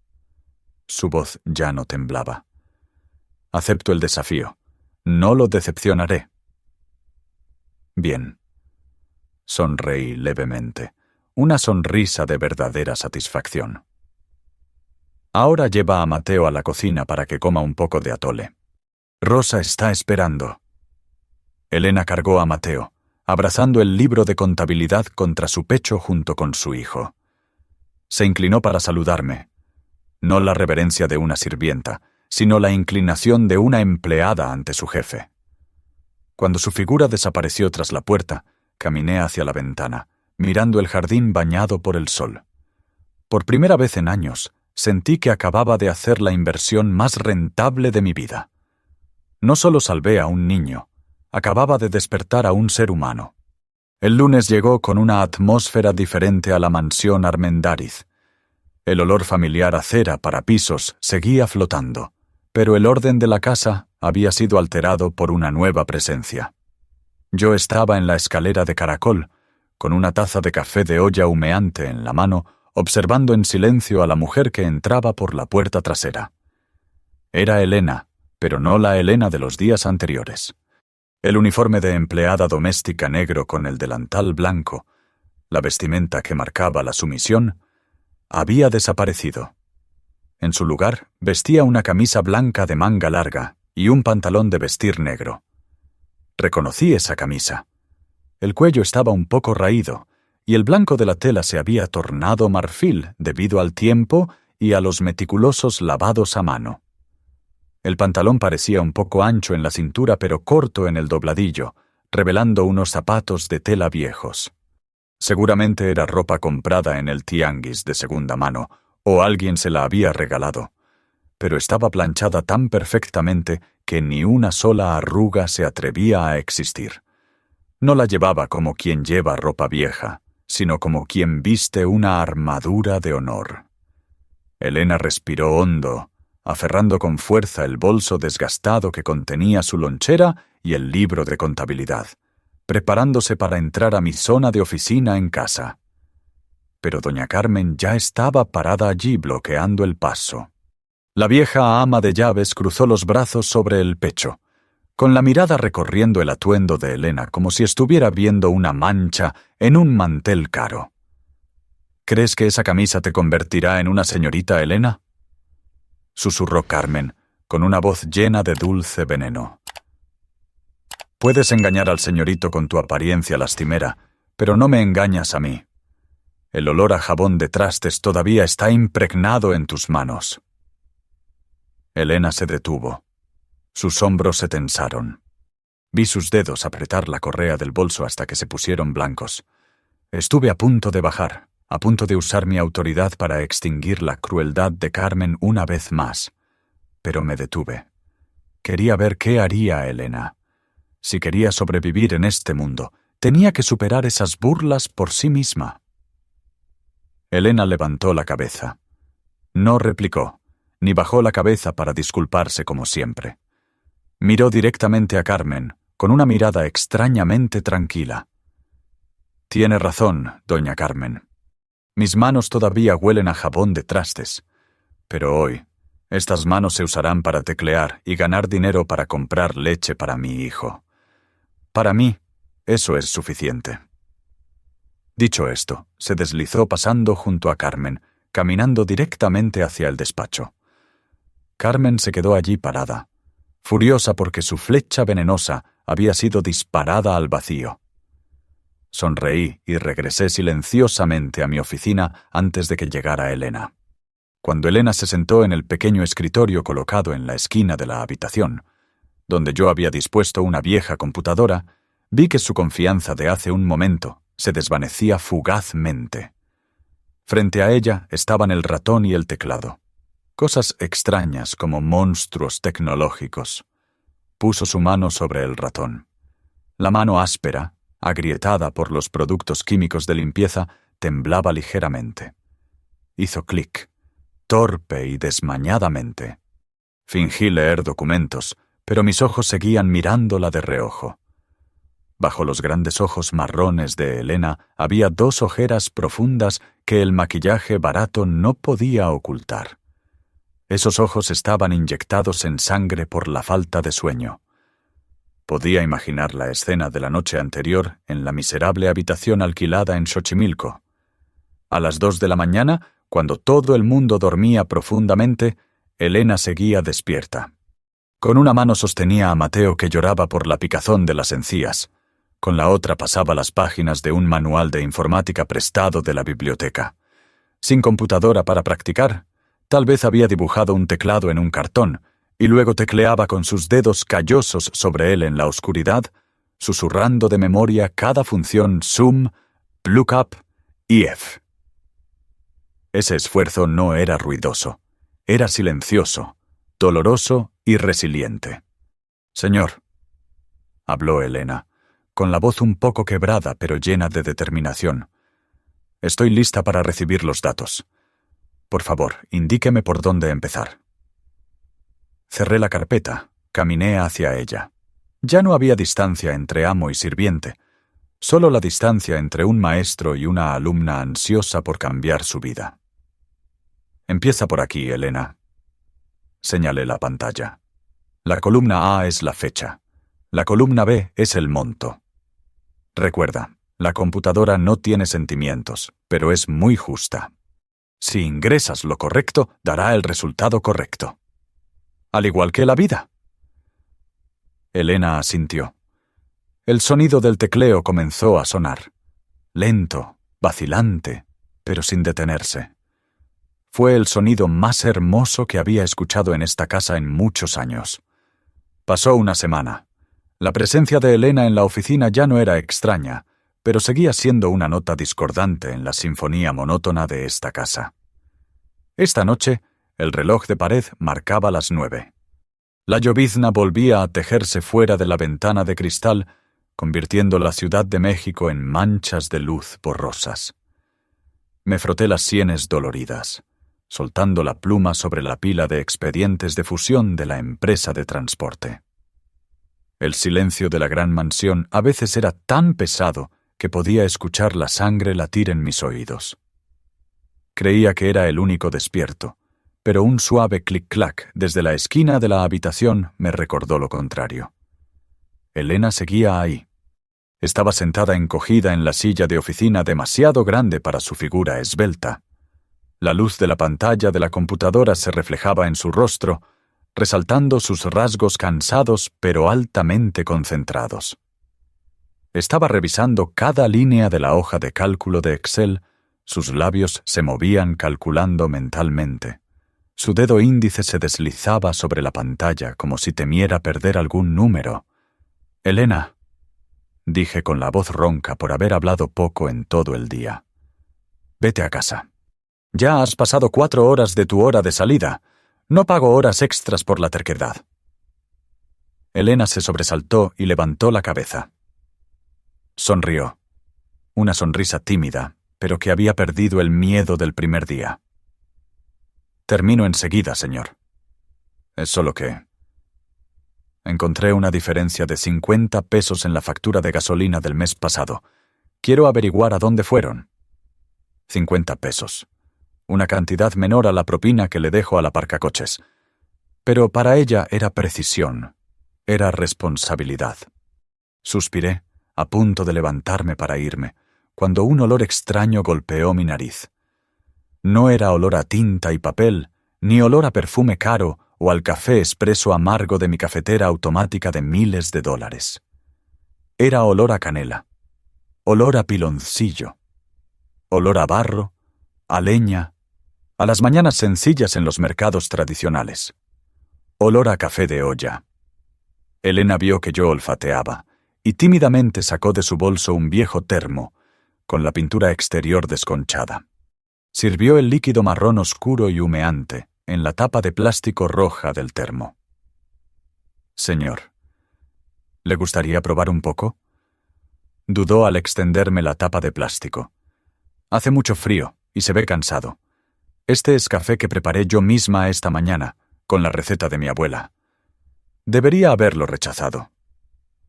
Su voz ya no temblaba. Acepto el desafío. No lo decepcionaré. Bien. Sonreí levemente, una sonrisa de verdadera satisfacción. Ahora lleva a Mateo a la cocina para que coma un poco de atole. Rosa está esperando. Elena cargó a Mateo, abrazando el libro de contabilidad contra su pecho junto con su hijo. Se inclinó para saludarme. No la reverencia de una sirvienta, sino la inclinación de una empleada ante su jefe. Cuando su figura desapareció tras la puerta, caminé hacia la ventana, mirando el jardín bañado por el sol. Por primera vez en años, sentí que acababa de hacer la inversión más rentable de mi vida. No solo salvé a un niño, acababa de despertar a un ser humano. El lunes llegó con una atmósfera diferente a la mansión Armendáriz. El olor familiar a cera para pisos seguía flotando, pero el orden de la casa había sido alterado por una nueva presencia. Yo estaba en la escalera de caracol, con una taza de café de olla humeante en la mano, observando en silencio a la mujer que entraba por la puerta trasera. Era Elena, pero no la Elena de los días anteriores. El uniforme de empleada doméstica negro con el delantal blanco, la vestimenta que marcaba la sumisión, había desaparecido. En su lugar, vestía una camisa blanca de manga larga y un pantalón de vestir negro. Reconocí esa camisa. El cuello estaba un poco raído, y el blanco de la tela se había tornado marfil debido al tiempo y a los meticulosos lavados a mano. El pantalón parecía un poco ancho en la cintura pero corto en el dobladillo, revelando unos zapatos de tela viejos. Seguramente era ropa comprada en el tianguis de segunda mano, o alguien se la había regalado, pero estaba planchada tan perfectamente que ni una sola arruga se atrevía a existir. No la llevaba como quien lleva ropa vieja, sino como quien viste una armadura de honor. Elena respiró hondo, aferrando con fuerza el bolso desgastado que contenía su lonchera y el libro de contabilidad, preparándose para entrar a mi zona de oficina en casa. Pero doña Carmen ya estaba parada allí bloqueando el paso. La vieja ama de llaves cruzó los brazos sobre el pecho, con la mirada recorriendo el atuendo de Elena como si estuviera viendo una mancha en un mantel caro. ¿Crees que esa camisa te convertirá en una señorita, Elena?, susurró Carmen, con una voz llena de dulce veneno. Puedes engañar al señorito con tu apariencia lastimera, pero no me engañas a mí. El olor a jabón de trastes todavía está impregnado en tus manos. Elena se detuvo. Sus hombros se tensaron. Vi sus dedos apretar la correa del bolso hasta que se pusieron blancos. Estuve a punto de bajar, a punto de usar mi autoridad para extinguir la crueldad de Carmen una vez más. Pero me detuve. Quería ver qué haría Elena. Si quería sobrevivir en este mundo, tenía que superar esas burlas por sí misma. Elena levantó la cabeza. No replicó, ni bajó la cabeza para disculparse como siempre. Miró directamente a Carmen, con una mirada extrañamente tranquila. Tiene razón, doña Carmen. Mis manos todavía huelen a jabón de trastes. Pero hoy, estas manos se usarán para teclear y ganar dinero para comprar leche para mi hijo. Para mí, eso es suficiente. Dicho esto, se deslizó pasando junto a Carmen, caminando directamente hacia el despacho. Carmen se quedó allí parada, furiosa porque su flecha venenosa había sido disparada al vacío. Sonreí y regresé silenciosamente a mi oficina antes de que llegara Elena. Cuando Elena se sentó en el pequeño escritorio colocado en la esquina de la habitación, donde yo había dispuesto una vieja computadora, vi que su confianza de hace un momento se desvanecía fugazmente. Frente a ella estaban el ratón y el teclado. Cosas extrañas como monstruos tecnológicos. Puso su mano sobre el ratón. La mano áspera, agrietada por los productos químicos de limpieza, temblaba ligeramente. Hizo clic, torpe y desmañadamente. Fingí leer documentos, pero mis ojos seguían mirándola de reojo. Bajo los grandes ojos marrones de Elena había dos ojeras profundas que el maquillaje barato no podía ocultar. Esos ojos estaban inyectados en sangre por la falta de sueño. Podía imaginar la escena de la noche anterior en la miserable habitación alquilada en Xochimilco. A las 2 de la mañana, cuando todo el mundo dormía profundamente, Elena seguía despierta. Con una mano sostenía a Mateo que lloraba por la picazón de las encías. Con la otra pasaba las páginas de un manual de informática prestado de la biblioteca. Sin computadora para practicar, tal vez había dibujado un teclado en un cartón, y luego tecleaba con sus dedos callosos sobre él en la oscuridad, susurrando de memoria cada función sum, lookup y if. Ese esfuerzo no era ruidoso, era silencioso, doloroso y resiliente. «Señor», habló Elena, con la voz un poco quebrada pero llena de determinación, «estoy lista para recibir los datos. Por favor, indíqueme por dónde empezar. Cerré la carpeta, caminé hacia ella. Ya no había distancia entre amo y sirviente, solo la distancia entre un maestro y una alumna ansiosa por cambiar su vida. Empieza por aquí, Elena. Señalé la pantalla. La columna A es la fecha. La columna B es el monto. Recuerda, la computadora no tiene sentimientos, pero es muy justa. Si ingresas lo correcto, dará el resultado correcto. Al igual que la vida. Elena asintió. El sonido del tecleo comenzó a sonar. Lento, vacilante, pero sin detenerse. Fue el sonido más hermoso que había escuchado en esta casa en muchos años. Pasó una semana. La presencia de Elena en la oficina ya no era extraña, pero seguía siendo una nota discordante en la sinfonía monótona de esta casa. Esta noche, el reloj de pared marcaba las 9. La llovizna volvía a tejerse fuera de la ventana de cristal, convirtiendo la Ciudad de México en manchas de luz borrosas. Me froté las sienes doloridas, soltando la pluma sobre la pila de expedientes de fusión de la empresa de transporte. El silencio de la gran mansión a veces era tan pesado que podía escuchar la sangre latir en mis oídos. Creía que era el único despierto, pero un suave clic-clac desde la esquina de la habitación me recordó lo contrario. Elena seguía ahí. Estaba sentada encogida en la silla de oficina demasiado grande para su figura esbelta. La luz de la pantalla de la computadora se reflejaba en su rostro, resaltando sus rasgos cansados pero altamente concentrados. Estaba revisando cada línea de la hoja de cálculo de Excel, sus labios se movían calculando mentalmente. Su dedo índice se deslizaba sobre la pantalla como si temiera perder algún número. «Elena», dije con la voz ronca por haber hablado poco en todo el día. «Vete a casa. Ya has pasado 4 horas de tu hora de salida. No pago horas extras por la terquedad». Elena se sobresaltó y levantó la cabeza. Sonrió. Una sonrisa tímida, pero que había perdido el miedo del primer día. «Termino enseguida, señor. Es solo que... encontré una diferencia de 50 pesos en la factura de gasolina del mes pasado. Quiero averiguar a dónde fueron». 50 pesos. Una cantidad menor a la propina que le dejo al aparcacoches. Pero para ella era precisión, era responsabilidad. Suspiré, a punto de levantarme para irme, cuando un olor extraño golpeó mi nariz. No era olor a tinta y papel, ni olor a perfume caro o al café expreso amargo de mi cafetera automática de miles de dólares. Era olor a canela, olor a piloncillo, olor a barro, a leña, a las mañanas sencillas en los mercados tradicionales. Olor a café de olla. Elena vio que yo olfateaba y tímidamente sacó de su bolso un viejo termo, con la pintura exterior desconchada. Sirvió el líquido marrón oscuro y humeante en la tapa de plástico roja del termo. «Señor, ¿le gustaría probar un poco?». Dudó al extenderme la tapa de plástico. «Hace mucho frío y se ve cansado. Este es café que preparé yo misma esta mañana, con la receta de mi abuela». Debería haberlo rechazado.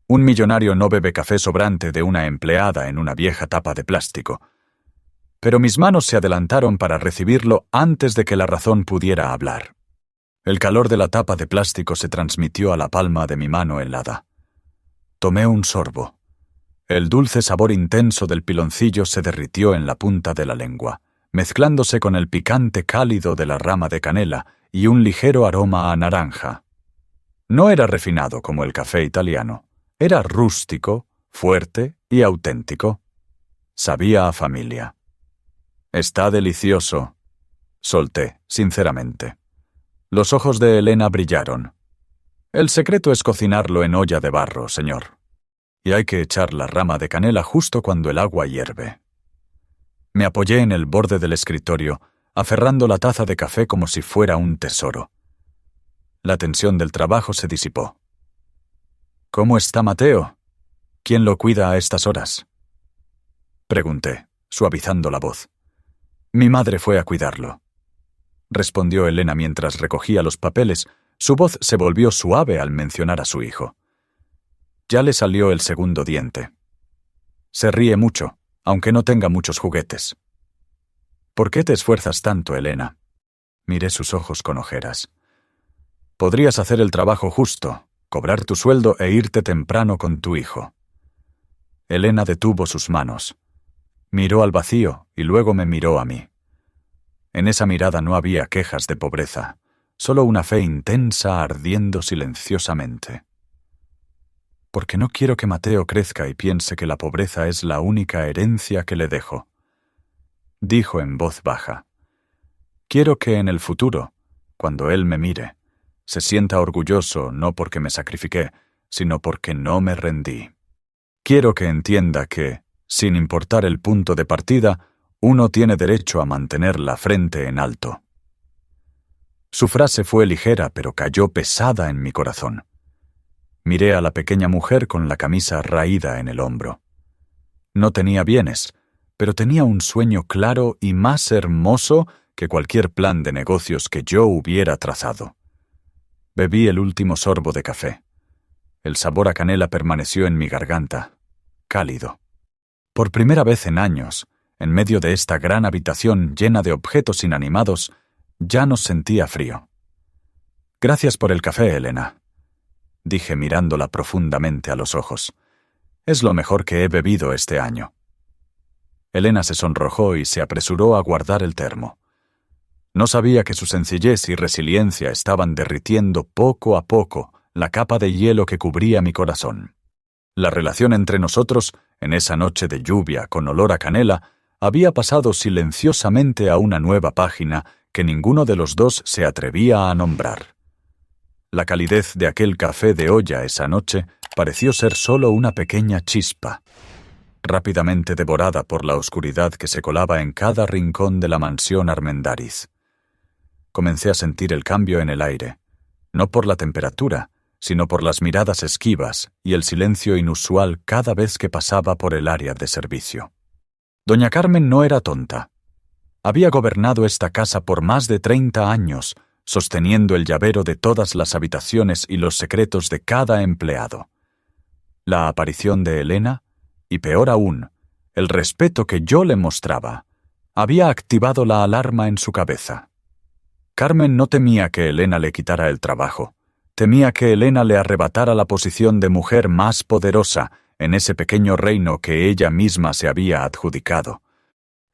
Un millonario no bebe café sobrante de una empleada en una vieja tapa de plástico. Pero mis manos se adelantaron para recibirlo antes de que la razón pudiera hablar. El calor de la tapa de plástico se transmitió a la palma de mi mano helada. Tomé un sorbo. El dulce sabor intenso del piloncillo se derritió en la punta de la lengua, mezclándose con el picante cálido de la rama de canela y un ligero aroma a naranja. No era refinado como el café italiano. Era rústico, fuerte y auténtico. Sabía a familia. «Está delicioso», solté, sinceramente. Los ojos de Elena brillaron. «El secreto es cocinarlo en olla de barro, señor. Y hay que echar la rama de canela justo cuando el agua hierve». Me apoyé en el borde del escritorio, aferrando la taza de café como si fuera un tesoro. La tensión del trabajo se disipó. «¿Cómo está Mateo? ¿Quién lo cuida a estas horas?», pregunté, suavizando la voz. «Mi madre fue a cuidarlo». respondió Elena mientras recogía los papeles. Su voz se volvió suave al mencionar a su hijo. Ya le salió el segundo diente. Se ríe mucho, aunque no tenga muchos juguetes. ¿Por qué te esfuerzas tanto, Elena? Miré sus ojos con ojeras. Podrías hacer el trabajo justo, cobrar tu sueldo e irte temprano con tu hijo. Elena detuvo sus manos. Miró al vacío y luego me miró a mí. En esa mirada no había quejas de pobreza, solo una fe intensa ardiendo silenciosamente. Porque no quiero que Mateo crezca y piense que la pobreza es la única herencia que le dejo. Dijo en voz baja. Quiero que en el futuro, cuando él me mire, se sienta orgulloso no porque me sacrifiqué, sino porque no me rendí. Quiero que entienda que, sin importar el punto de partida, uno tiene derecho a mantener la frente en alto. Su frase fue ligera, pero cayó pesada en mi corazón. Miré a la pequeña mujer con la camisa raída en el hombro. No tenía bienes, pero tenía un sueño claro y más hermoso que cualquier plan de negocios que yo hubiera trazado. Bebí el último sorbo de café. El sabor a canela permaneció en mi garganta, cálido. Por primera vez en años, en medio de esta gran habitación llena de objetos inanimados, ya no sentía frío. Gracias por el café, Elena, dije mirándola profundamente a los ojos. Es lo mejor que he bebido este año. Elena se sonrojó y se apresuró a guardar el termo. No sabía que su sencillez y resiliencia estaban derritiendo poco a poco la capa de hielo que cubría mi corazón. La relación entre nosotros, en esa noche de lluvia con olor a canela, había pasado silenciosamente a una nueva página que ninguno de los dos se atrevía a nombrar. La calidez de aquel café de olla esa noche pareció ser solo una pequeña chispa, rápidamente devorada por la oscuridad que se colaba en cada rincón de la mansión Armendáriz. Comencé a sentir el cambio en el aire, no por la temperatura, sino por las miradas esquivas y el silencio inusual cada vez que pasaba por el área de servicio. Doña Carmen no era tonta. Había gobernado esta casa por más de 30 años, sosteniendo el llavero de todas las habitaciones y los secretos de cada empleado. La aparición de Elena, y peor aún, el respeto que yo le mostraba, había activado la alarma en su cabeza. Carmen no temía que Elena le quitara el trabajo. Temía que Elena le arrebatara la posición de mujer más poderosa en ese pequeño reino que ella misma se había adjudicado.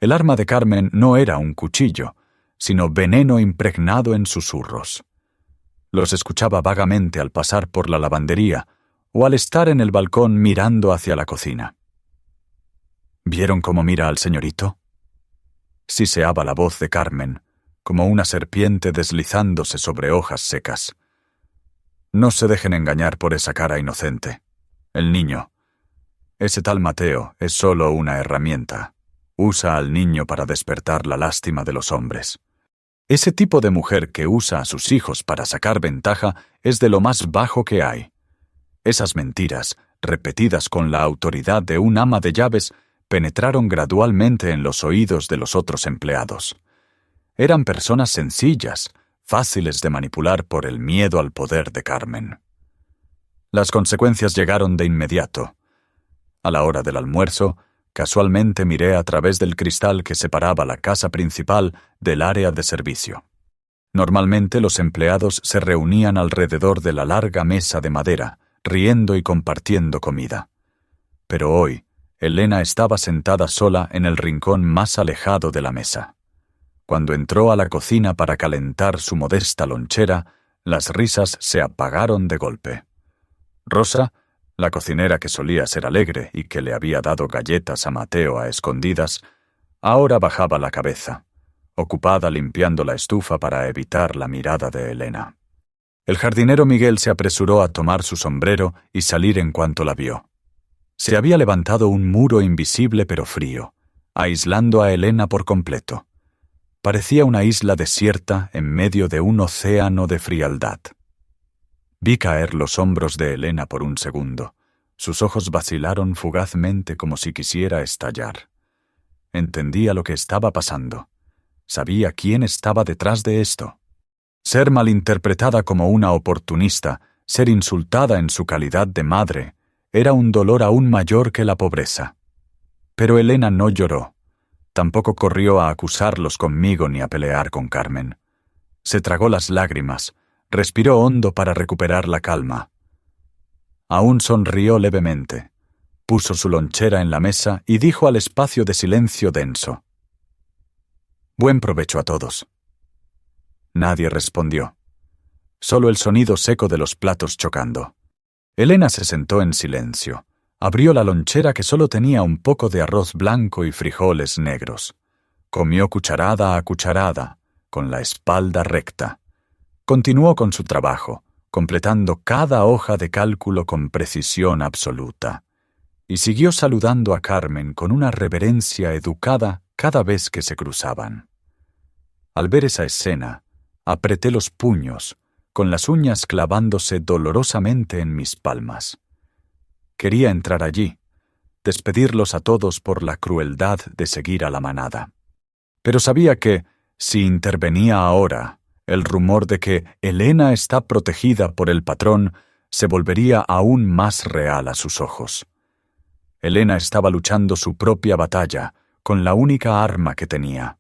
El arma de Carmen no era un cuchillo, sino veneno impregnado en susurros. Los escuchaba vagamente al pasar por la lavandería o al estar en el balcón mirando hacia la cocina. ¿Vieron cómo mira al señorito? Siseaba la voz de Carmen, como una serpiente deslizándose sobre hojas secas. No se dejen engañar por esa cara inocente. El niño. Ese tal Mateo es solo una herramienta. Usa al niño para despertar la lástima de los hombres. Ese tipo de mujer que usa a sus hijos para sacar ventaja es de lo más bajo que hay. Esas mentiras, repetidas con la autoridad de un ama de llaves, penetraron gradualmente en los oídos de los otros empleados. Eran personas sencillas, fáciles de manipular por el miedo al poder de Carmen. Las consecuencias llegaron de inmediato. A la hora del almuerzo, casualmente miré a través del cristal que separaba la casa principal del área de servicio. Normalmente los empleados se reunían alrededor de la larga mesa de madera, riendo y compartiendo comida. Pero hoy, Elena estaba sentada sola en el rincón más alejado de la mesa. Cuando entró a la cocina para calentar su modesta lonchera, las risas se apagaron de golpe. Rosa, la cocinera que solía ser alegre y que le había dado galletas a Mateo a escondidas, ahora bajaba la cabeza, ocupada limpiando la estufa para evitar la mirada de Elena. El jardinero Miguel se apresuró a tomar su sombrero y salir en cuanto la vio. Se había levantado un muro invisible pero frío, aislando a Elena por completo. Parecía una isla desierta en medio de un océano de frialdad. Vi caer los hombros de Elena por un segundo. Sus ojos vacilaron fugazmente como si quisiera estallar. Entendía lo que estaba pasando. Sabía quién estaba detrás de esto. Ser malinterpretada como una oportunista, ser insultada en su calidad de madre, era un dolor aún mayor que la pobreza. Pero Elena no lloró. Tampoco corrió a acusarlos conmigo ni a pelear con Carmen. Se tragó las lágrimas, respiró hondo para recuperar la calma. Aún sonrió levemente. Puso su lonchera en la mesa y dijo al espacio de silencio denso: «Buen provecho a todos». Nadie respondió. Solo el sonido seco de los platos chocando. Elena se sentó en silencio. Abrió la lonchera que solo tenía un poco de arroz blanco y frijoles negros. Comió cucharada a cucharada, con la espalda recta. Continuó con su trabajo, completando cada hoja de cálculo con precisión absoluta. Y siguió saludando a Carmen con una reverencia educada cada vez que se cruzaban. Al ver esa escena, apreté los puños, con las uñas clavándose dolorosamente en mis palmas. Quería entrar allí, despedirlos a todos por la crueldad de seguir a la manada. Pero sabía que, si intervenía ahora, el rumor de que Elena está protegida por el patrón se volvería aún más real a sus ojos. Elena estaba luchando su propia batalla con la única arma que tenía,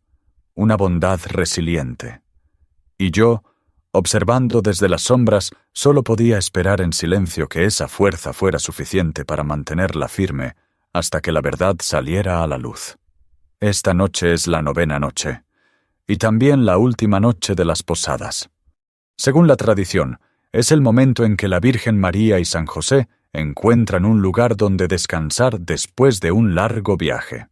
una bondad resiliente. Y yo, observando desde las sombras, solo podía esperar en silencio que esa fuerza fuera suficiente para mantenerla firme hasta que la verdad saliera a la luz. Esta noche es la 9ª noche, y también la última noche de las posadas. Según la tradición, es el momento en que la Virgen María y San José encuentran un lugar donde descansar después de un largo viaje.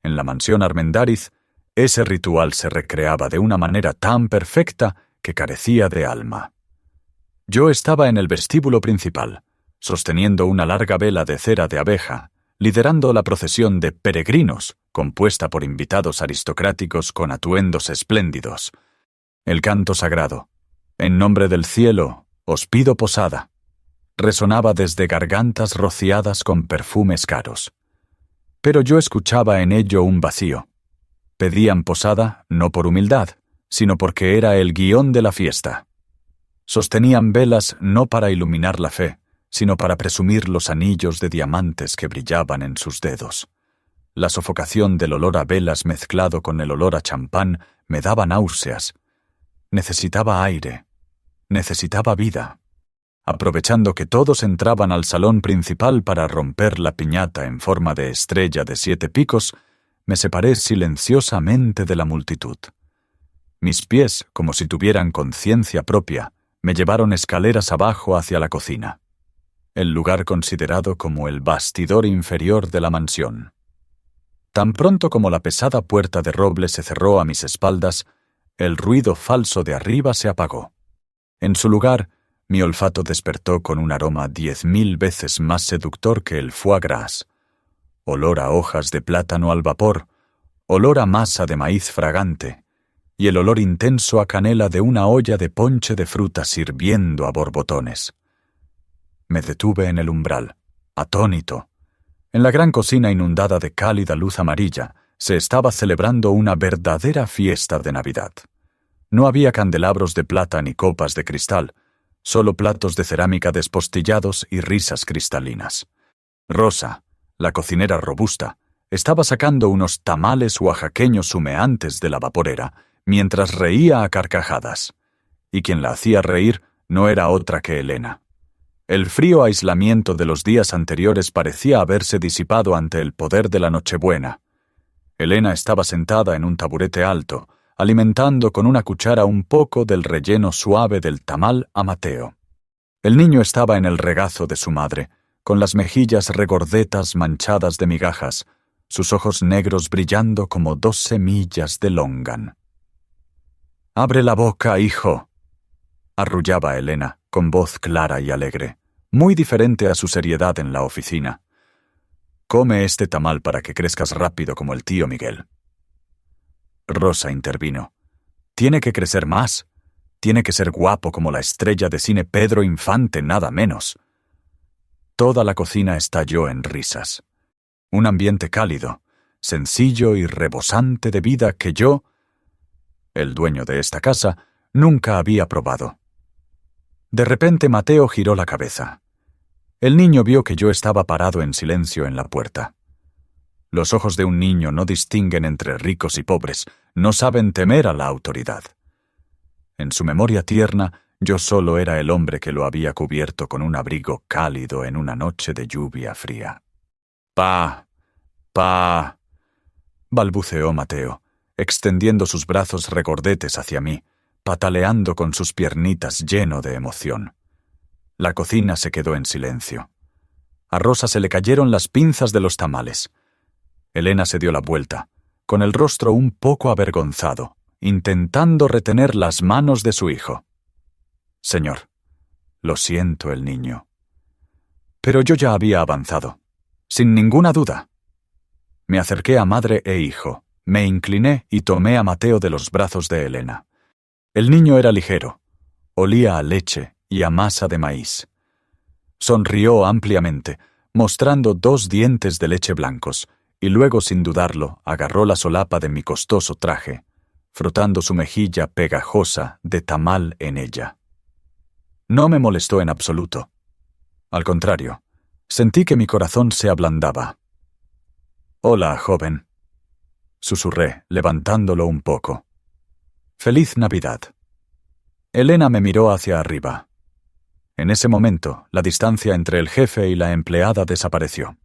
En la mansión Armendáriz, ese ritual se recreaba de una manera tan perfecta que carecía de alma. Yo estaba en el vestíbulo principal, sosteniendo una larga vela de cera de abeja, liderando la procesión de peregrinos, compuesta por invitados aristocráticos con atuendos espléndidos. El canto sagrado, «En nombre del cielo, os pido posada», resonaba desde gargantas rociadas con perfumes caros. Pero yo escuchaba en ello un vacío. Pedían posada no por humildad, sino porque era el guión de la fiesta. Sostenían velas no para iluminar la fe, sino para presumir los anillos de diamantes que brillaban en sus dedos. La sofocación del olor a velas mezclado con el olor a champán me daba náuseas. Necesitaba aire. Necesitaba vida. Aprovechando que todos entraban al salón principal para romper la piñata en forma de estrella de 7 picos, me separé silenciosamente de la multitud. Mis pies, como si tuvieran conciencia propia, me llevaron escaleras abajo hacia la cocina, el lugar considerado como el bastidor inferior de la mansión. Tan pronto como la pesada puerta de roble se cerró a mis espaldas, el ruido falso de arriba se apagó. En su lugar, mi olfato despertó con un aroma 10.000 veces más seductor que el foie gras. Olor a hojas de plátano al vapor, olor a masa de maíz fragante, y el olor intenso a canela de una olla de ponche de frutas hirviendo a borbotones. Me detuve en el umbral, atónito. En la gran cocina inundada de cálida luz amarilla se estaba celebrando una verdadera fiesta de Navidad. No había candelabros de plata ni copas de cristal, solo platos de cerámica despostillados y risas cristalinas. Rosa, la cocinera robusta, estaba sacando unos tamales oaxaqueños humeantes de la vaporera, mientras reía a carcajadas. Y quien la hacía reír no era otra que Elena. El frío aislamiento de los días anteriores parecía haberse disipado ante el poder de la Nochebuena. Elena estaba sentada en un taburete alto, alimentando con una cuchara un poco del relleno suave del tamal a Mateo. El niño estaba en el regazo de su madre, con las mejillas regordetas manchadas de migajas, sus ojos negros brillando como 2 semillas de longan. «Abre la boca, hijo», arrullaba Elena, con voz clara y alegre, muy diferente a su seriedad en la oficina. «Come este tamal para que crezcas rápido como el tío Miguel». Rosa intervino. «Tiene que crecer más. Tiene que ser guapo como la estrella de cine Pedro Infante, nada menos». Toda la cocina estalló en risas. Un ambiente cálido, sencillo y rebosante de vida que yo, el dueño de esta casa, nunca había probado. De repente Mateo giró la cabeza. El niño vio que yo estaba parado en silencio en la puerta. Los ojos de un niño no distinguen entre ricos y pobres, no saben temer a la autoridad. En su memoria tierna, yo solo era el hombre que lo había cubierto con un abrigo cálido en una noche de lluvia fría. «Pa, pa», balbuceó Mateo, extendiendo sus brazos regordetes hacia mí, pataleando con sus piernitas lleno de emoción. La cocina se quedó en silencio. A Rosa se le cayeron las pinzas de los tamales. Elena se dio la vuelta, con el rostro un poco avergonzado, intentando retener las manos de su hijo. «Señor, lo siento, el niño». Pero yo ya había avanzado, sin ninguna duda. Me acerqué a madre e hijo, me incliné y tomé a Mateo de los brazos de Elena. El niño era ligero, olía a leche y a masa de maíz. Sonrió ampliamente, mostrando 2 dientes de leche blancos, y luego, sin dudarlo, agarró la solapa de mi costoso traje, frotando su mejilla pegajosa de tamal en ella. No me molestó en absoluto. Al contrario, sentí que mi corazón se ablandaba. «Hola, joven», susurré, levantándolo un poco. «Feliz Navidad». Elena me miró hacia arriba. En ese momento, la distancia entre el jefe y la empleada desapareció.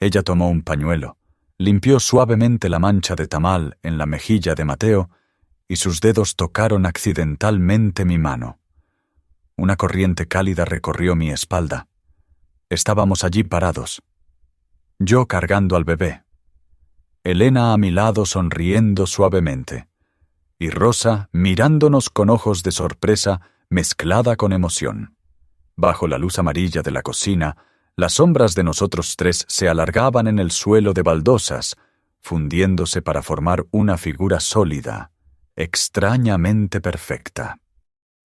Ella tomó un pañuelo, limpió suavemente la mancha de tamal en la mejilla de Mateo y sus dedos tocaron accidentalmente mi mano. Una corriente cálida recorrió mi espalda. Estábamos allí parados. Yo cargando al bebé. Elena a mi lado sonriendo suavemente. Y Rosa mirándonos con ojos de sorpresa mezclada con emoción. Bajo la luz amarilla de la cocina, las sombras de nosotros 3 se alargaban en el suelo de baldosas, fundiéndose para formar una figura sólida, extrañamente perfecta.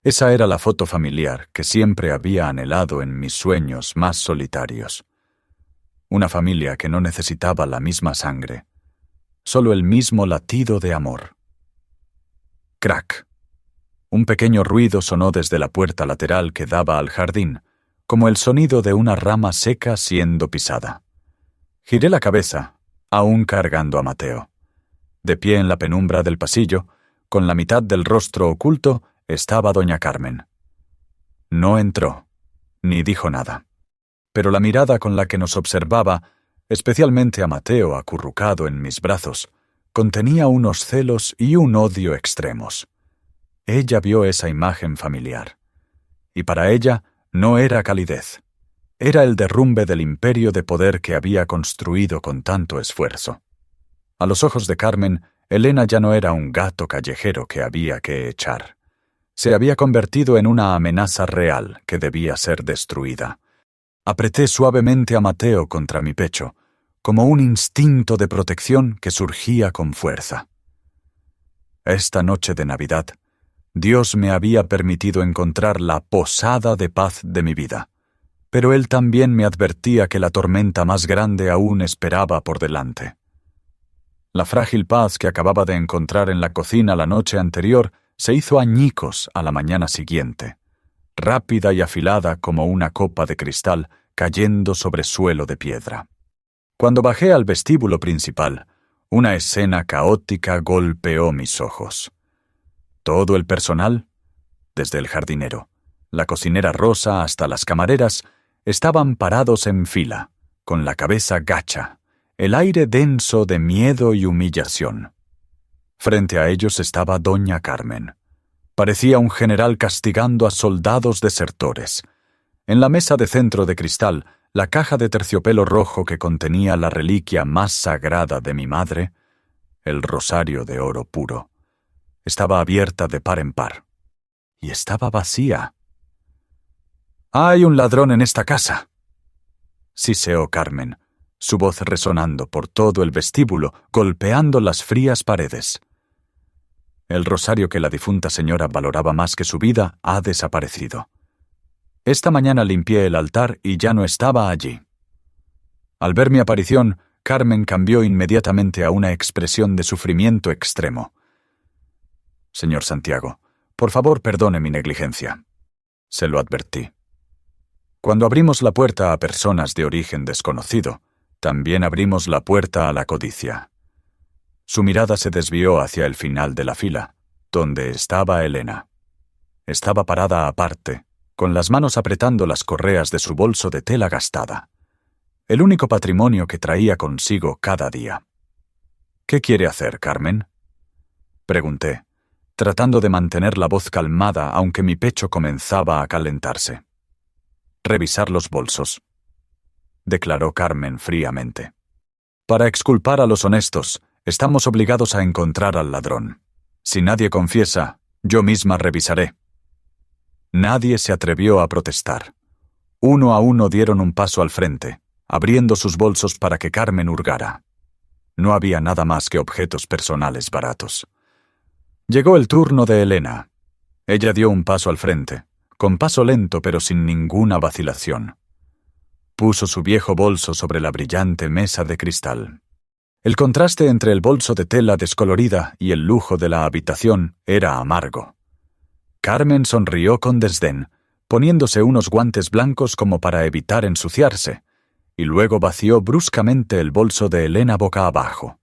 Esa era la foto familiar que siempre había anhelado en mis sueños más solitarios. Una familia que no necesitaba la misma sangre, solo el mismo latido de amor. Crack. Un pequeño ruido sonó desde la puerta lateral que daba al jardín, como el sonido de una rama seca siendo pisada. Giré la cabeza, aún cargando a Mateo. De pie en la penumbra del pasillo, con la mitad del rostro oculto, estaba doña Carmen. No entró, ni dijo nada. Pero la mirada con la que nos observaba, especialmente a Mateo acurrucado en mis brazos, contenía unos celos y un odio extremos. Ella vio esa imagen familiar. Y para ella no era calidez. Era el derrumbe del imperio de poder que había construido con tanto esfuerzo. A los ojos de Carmen, Elena ya no era un gato callejero que había que echar. Se había convertido en una amenaza real que debía ser destruida. Apreté suavemente a Mateo contra mi pecho, como un instinto de protección que surgía con fuerza. Esta noche de Navidad, Dios me había permitido encontrar la posada de paz de mi vida, pero Él también me advertía que la tormenta más grande aún esperaba por delante. La frágil paz que acababa de encontrar en la cocina la noche anterior se hizo añicos a la mañana siguiente, rápida y afilada como una copa de cristal cayendo sobre suelo de piedra. Cuando bajé al vestíbulo principal, una escena caótica golpeó mis ojos. Todo el personal, desde el jardinero, la cocinera Rosa hasta las camareras, estaban parados en fila, con la cabeza gacha, el aire denso de miedo y humillación. Frente a ellos estaba doña Carmen. Parecía un general castigando a soldados desertores. En la mesa de centro de cristal, la caja de terciopelo rojo que contenía la reliquia más sagrada de mi madre, el rosario de oro puro, estaba abierta de par en par. Y estaba vacía. «¡Hay un ladrón en esta casa!», siseó Carmen, su voz resonando por todo el vestíbulo, golpeando las frías paredes. El rosario que la difunta señora valoraba más que su vida ha desaparecido. Esta mañana limpié el altar y ya no estaba allí. Al ver mi aparición, Carmen cambió inmediatamente a una expresión de sufrimiento extremo. señor Santiago. Por favor, perdone mi negligencia. Se lo advertí. Cuando abrimos la puerta a personas de origen desconocido, también abrimos la puerta a la codicia. Su mirada se desvió hacia el final de la fila, donde estaba Elena. Estaba parada aparte, con las manos apretando las correas de su bolso de tela gastada, el único patrimonio que traía consigo cada día. «¿Qué quiere hacer, Carmen?», pregunté, tratando de mantener la voz calmada aunque mi pecho comenzaba a calentarse. «Revisar los bolsos», declaró Carmen fríamente. «Para exculpar a los honestos, estamos obligados a encontrar al ladrón. Si nadie confiesa, yo misma revisaré». Nadie se atrevió a protestar. Uno a uno dieron un paso al frente, abriendo sus bolsos para que Carmen hurgara. No había nada más que objetos personales baratos. Llegó el turno de Elena. Ella dio un paso al frente, con paso lento pero sin ninguna vacilación. Puso su viejo bolso sobre la brillante mesa de cristal. El contraste entre el bolso de tela descolorida y el lujo de la habitación era amargo. Carmen sonrió con desdén, poniéndose unos guantes blancos como para evitar ensuciarse, y luego vació bruscamente el bolso de Elena boca abajo.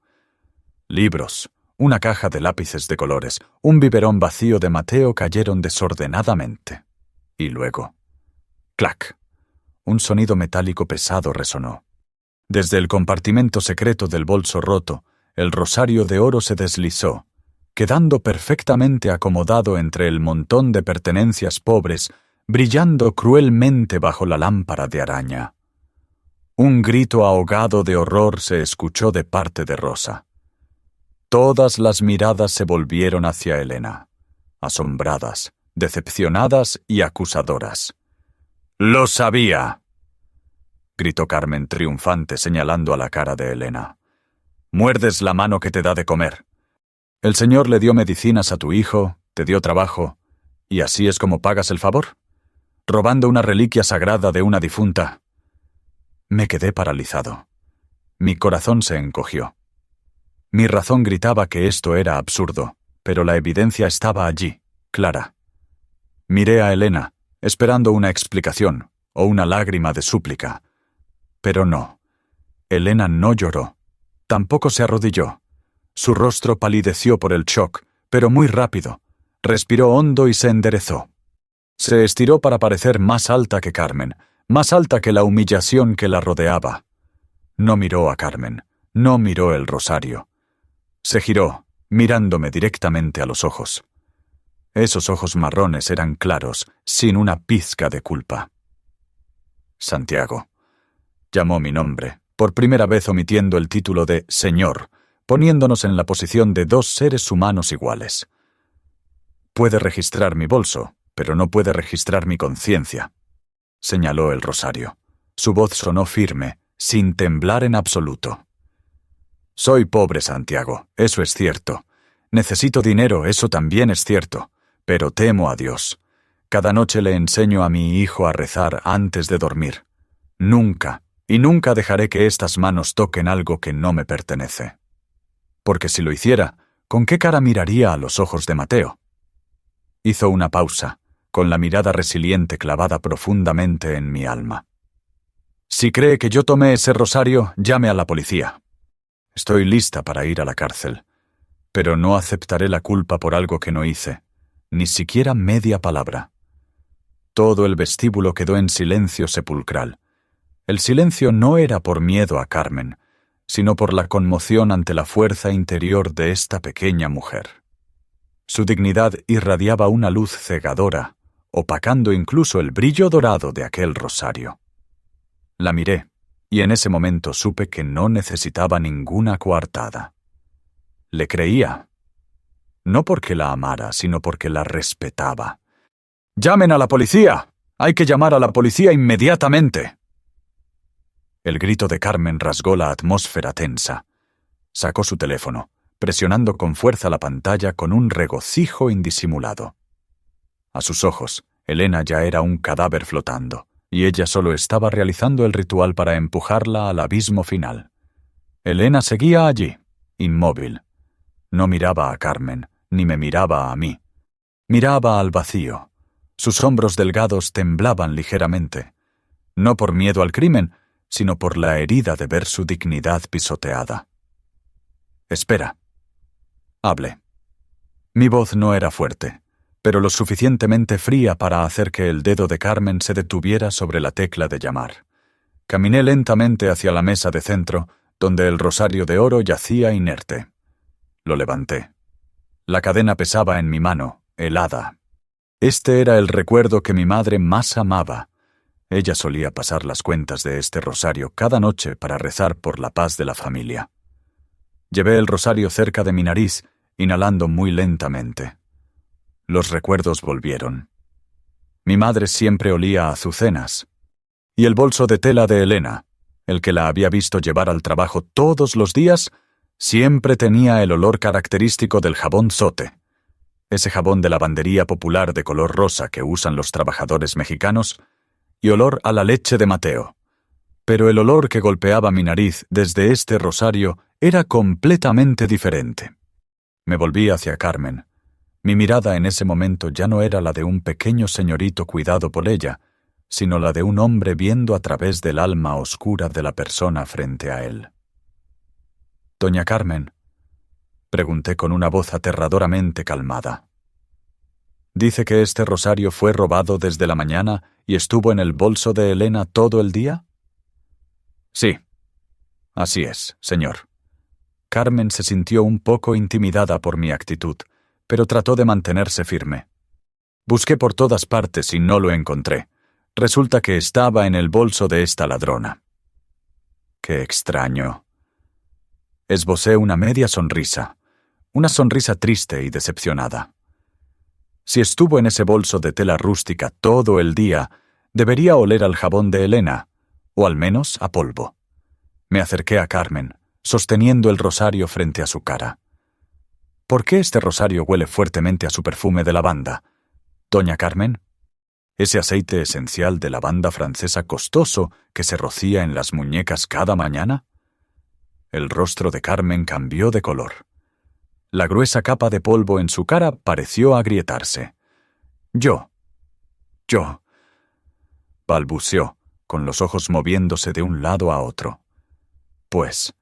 Libros, una caja de lápices de colores, un biberón vacío de Mateo cayeron desordenadamente. Y luego, ¡clac! Un sonido metálico pesado resonó. Desde el compartimento secreto del bolso roto, el rosario de oro se deslizó, quedando perfectamente acomodado entre el montón de pertenencias pobres, brillando cruelmente bajo la lámpara de araña. Un grito ahogado de horror se escuchó de parte de Rosa. Todas las miradas se volvieron hacia Elena, asombradas, decepcionadas y acusadoras. «¡Lo sabía!», gritó Carmen triunfante señalando a la cara de Elena. «Muerdes la mano que te da de comer. El Señor le dio medicinas a tu hijo, te dio trabajo, y así es como pagas el favor, robando una reliquia sagrada de una difunta». Me quedé paralizado. Mi corazón se encogió. Mi razón gritaba que esto era absurdo, pero la evidencia estaba allí, clara. Miré a Elena, esperando una explicación o una lágrima de súplica. Pero no. Elena no lloró. Tampoco se arrodilló. Su rostro palideció por el shock, pero muy rápido. Respiró hondo y se enderezó. Se estiró para parecer más alta que Carmen, más alta que la humillación que la rodeaba. No miró a Carmen, no miró el rosario. Se giró, mirándome directamente a los ojos. Esos ojos marrones eran claros, sin una pizca de culpa. Santiago. Llamó mi nombre, por primera vez omitiendo el título de señor, poniéndonos en la posición de dos seres humanos iguales. Puede registrar mi bolso, pero no puede registrar mi conciencia, señaló el rosario. Su voz sonó firme, sin temblar en absoluto. Soy pobre, Santiago, eso es cierto. Necesito dinero, eso también es cierto, pero temo a Dios. Cada noche le enseño a mi hijo a rezar antes de dormir. Nunca, y nunca dejaré que estas manos toquen algo que no me pertenece. Porque si lo hiciera, ¿con qué cara miraría a los ojos de Mateo? Hizo una pausa, con la mirada resiliente clavada profundamente en mi alma. Si cree que yo tomé ese rosario, llame a la policía. Estoy lista para ir a la cárcel, pero no aceptaré la culpa por algo que no hice, ni siquiera media palabra. Todo el vestíbulo quedó en silencio sepulcral. El silencio no era por miedo a Carmen, sino por la conmoción ante la fuerza interior de esta pequeña mujer. Su dignidad irradiaba una luz cegadora, opacando incluso el brillo dorado de aquel rosario. La miré, y en ese momento supe que no necesitaba ninguna coartada. Le creía. No porque la amara, sino porque la respetaba. «¡Llamen a la policía! ¡Hay que llamar a la policía inmediatamente!». El grito de Carmen rasgó la atmósfera tensa. Sacó su teléfono, presionando con fuerza la pantalla con un regocijo indisimulado. A sus ojos, Elena ya era un cadáver flotando, y ella solo estaba realizando el ritual para empujarla al abismo final. Elena seguía allí, inmóvil. No miraba a Carmen, ni me miraba a mí. Miraba al vacío. Sus hombros delgados temblaban ligeramente, no por miedo al crimen, sino por la herida de ver su dignidad pisoteada. «Espera». Hablé. Mi voz no era fuerte, pero lo suficientemente fría para hacer que el dedo de Carmen se detuviera sobre la tecla de llamar. Caminé lentamente hacia la mesa de centro, donde el rosario de oro yacía inerte. Lo levanté. La cadena pesaba en mi mano, helada. Este era el recuerdo que mi madre más amaba. Ella solía pasar las cuentas de este rosario cada noche para rezar por la paz de la familia. Llevé el rosario cerca de mi nariz, inhalando muy lentamente. Los recuerdos volvieron. Mi madre siempre olía a azucenas. Y el bolso de tela de Elena, el que la había visto llevar al trabajo todos los días, siempre tenía el olor característico del jabón Zote, ese jabón de lavandería popular de color rosa que usan los trabajadores mexicanos, y olor a la leche de Mateo. Pero el olor que golpeaba mi nariz desde este rosario era completamente diferente. Me volví hacia Carmen. Mi mirada en ese momento ya no era la de un pequeño señorito cuidado por ella, sino la de un hombre viendo a través del alma oscura de la persona frente a él. «Doña Carmen», pregunté con una voz aterradoramente calmada. «¿Dice que este rosario fue robado desde la mañana y estuvo en el bolso de Elena todo el día?» «Sí, así es, señor». Carmen se sintió un poco intimidada por mi actitud, pero trató de mantenerse firme. «Busqué por todas partes y no lo encontré. Resulta que estaba en el bolso de esta ladrona». «Qué extraño». Esbocé una media sonrisa, una sonrisa triste y decepcionada. Si estuvo en ese bolso de tela rústica todo el día, debería oler al jabón de Elena, o al menos a polvo. Me acerqué a Carmen, sosteniendo el rosario frente a su cara. «¿Por qué este rosario huele fuertemente a su perfume de lavanda, doña Carmen? Ese aceite esencial de lavanda francesa costoso que se rocía en las muñecas cada mañana». El rostro de Carmen cambió de color. La gruesa capa de polvo en su cara pareció agrietarse. Yo, balbuceó, con los ojos moviéndose de un lado a otro. Pues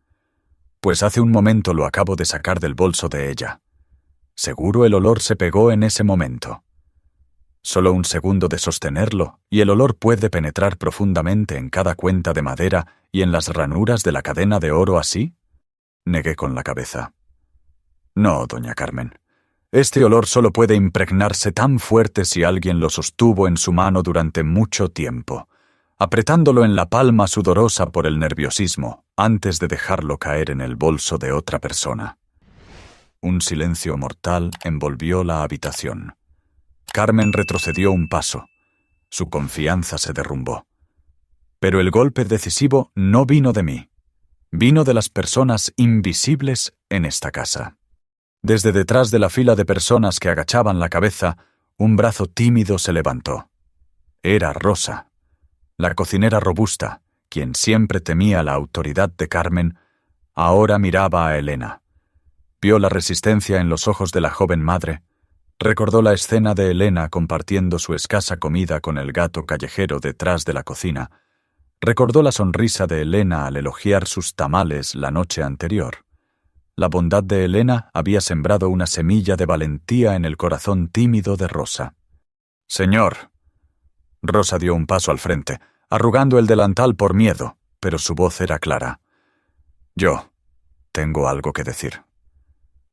hace un momento lo acabo de sacar del bolso de ella. Seguro el olor se pegó en ese momento. Solo un segundo de sostenerlo y el olor puede penetrar profundamente en cada cuenta de madera y en las ranuras de la cadena de oro así. Negué con la cabeza. No, doña Carmen. Este olor solo puede impregnarse tan fuerte si alguien lo sostuvo en su mano durante mucho tiempo, apretándolo en la palma sudorosa por el nerviosismo, antes de dejarlo caer en el bolso de otra persona. Un silencio mortal envolvió la habitación. Carmen retrocedió un paso. Su confianza se derrumbó. Pero el golpe decisivo no vino de mí. Vino de las personas invisibles en esta casa. Desde detrás de la fila de personas que agachaban la cabeza, un brazo tímido se levantó. Era Rosa, la cocinera robusta, quien siempre temía la autoridad de Carmen, ahora miraba a Elena. Vio la resistencia en los ojos de la joven madre. Recordó la escena de Elena compartiendo su escasa comida con el gato callejero detrás de la cocina. Recordó la sonrisa de Elena al elogiar sus tamales la noche anterior. La bondad de Elena había sembrado una semilla de valentía en el corazón tímido de Rosa. «Señor». Rosa dio un paso al frente, arrugando el delantal por miedo, pero su voz era clara. «Yo tengo algo que decir».